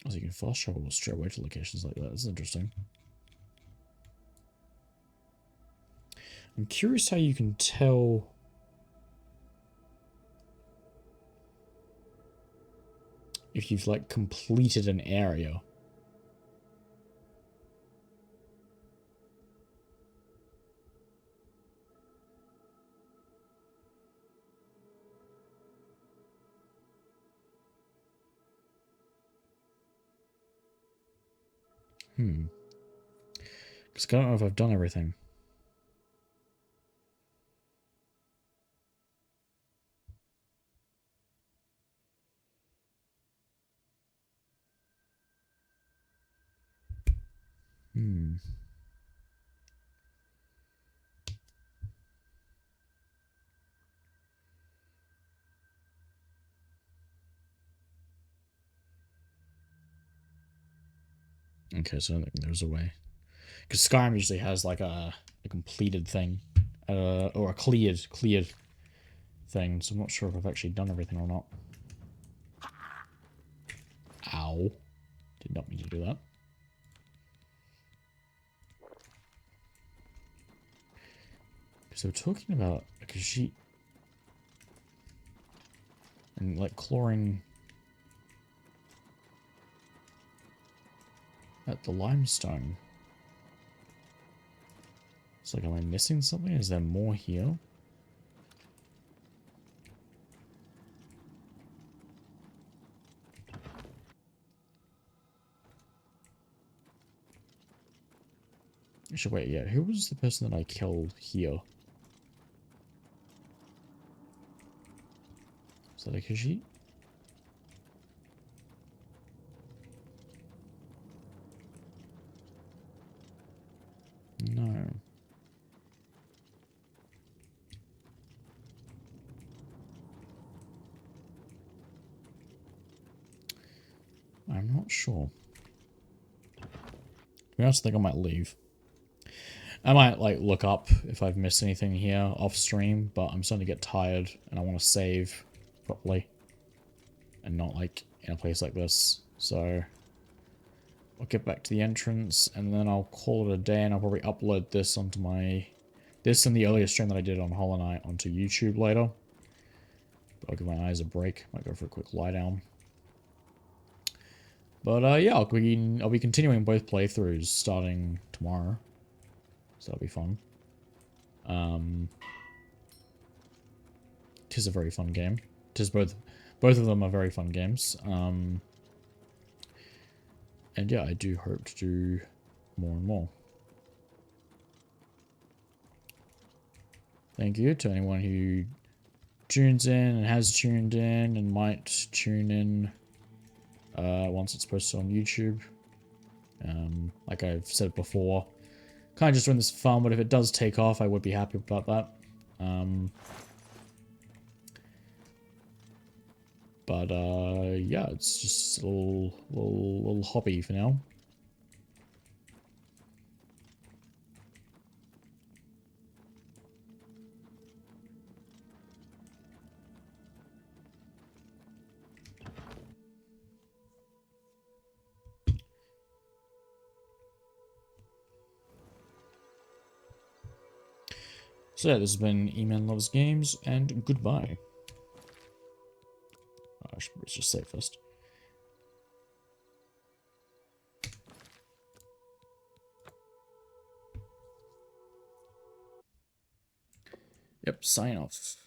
S1: So you can fast travel straight away to locations like that. That's interesting. I'm curious how you can tell if you've like completed an area. Because I don't know if I've done everything. Okay, so I don't think there's a way. Because Skyrim usually has like a completed thing. Or a cleared thing. So I'm not sure if I've actually done everything or not. Ow. Did not mean to do that. Because they're talking about a Khajiit. And like clawing at the limestone. It's like, am I missing something? Is there more here? Actually, wait, yeah. Who was the person that I killed here? Is that a Khajiit? No. I'm not sure. To be honest, I think I might leave. I might, like, look up if I've missed anything here off stream, but I'm starting to get tired and I want to save properly. And not, like, in a place like this. So, I'll get back to the entrance and then I'll call it a day and I'll probably upload this onto my... This and the earlier stream that I did on Hollow Knight onto YouTube later. But I'll give my eyes a break. Might go for a quick lie down. But, yeah, I'll be continuing both playthroughs starting tomorrow. So that'll be fun. Tis a very fun game. Tis both of them are very fun games. And yeah, I do hope to do more and more. Thank you to anyone who tunes in and has tuned in and might tune in once it's posted on YouTube. Like I've said before, kind of just doing this for fun, but if it does take off, I would be happy about that. Yeah, it's just a little hobby for now. So yeah, this has been E-Man Loves Games, and goodbye. I should just say first. Yep, sign off.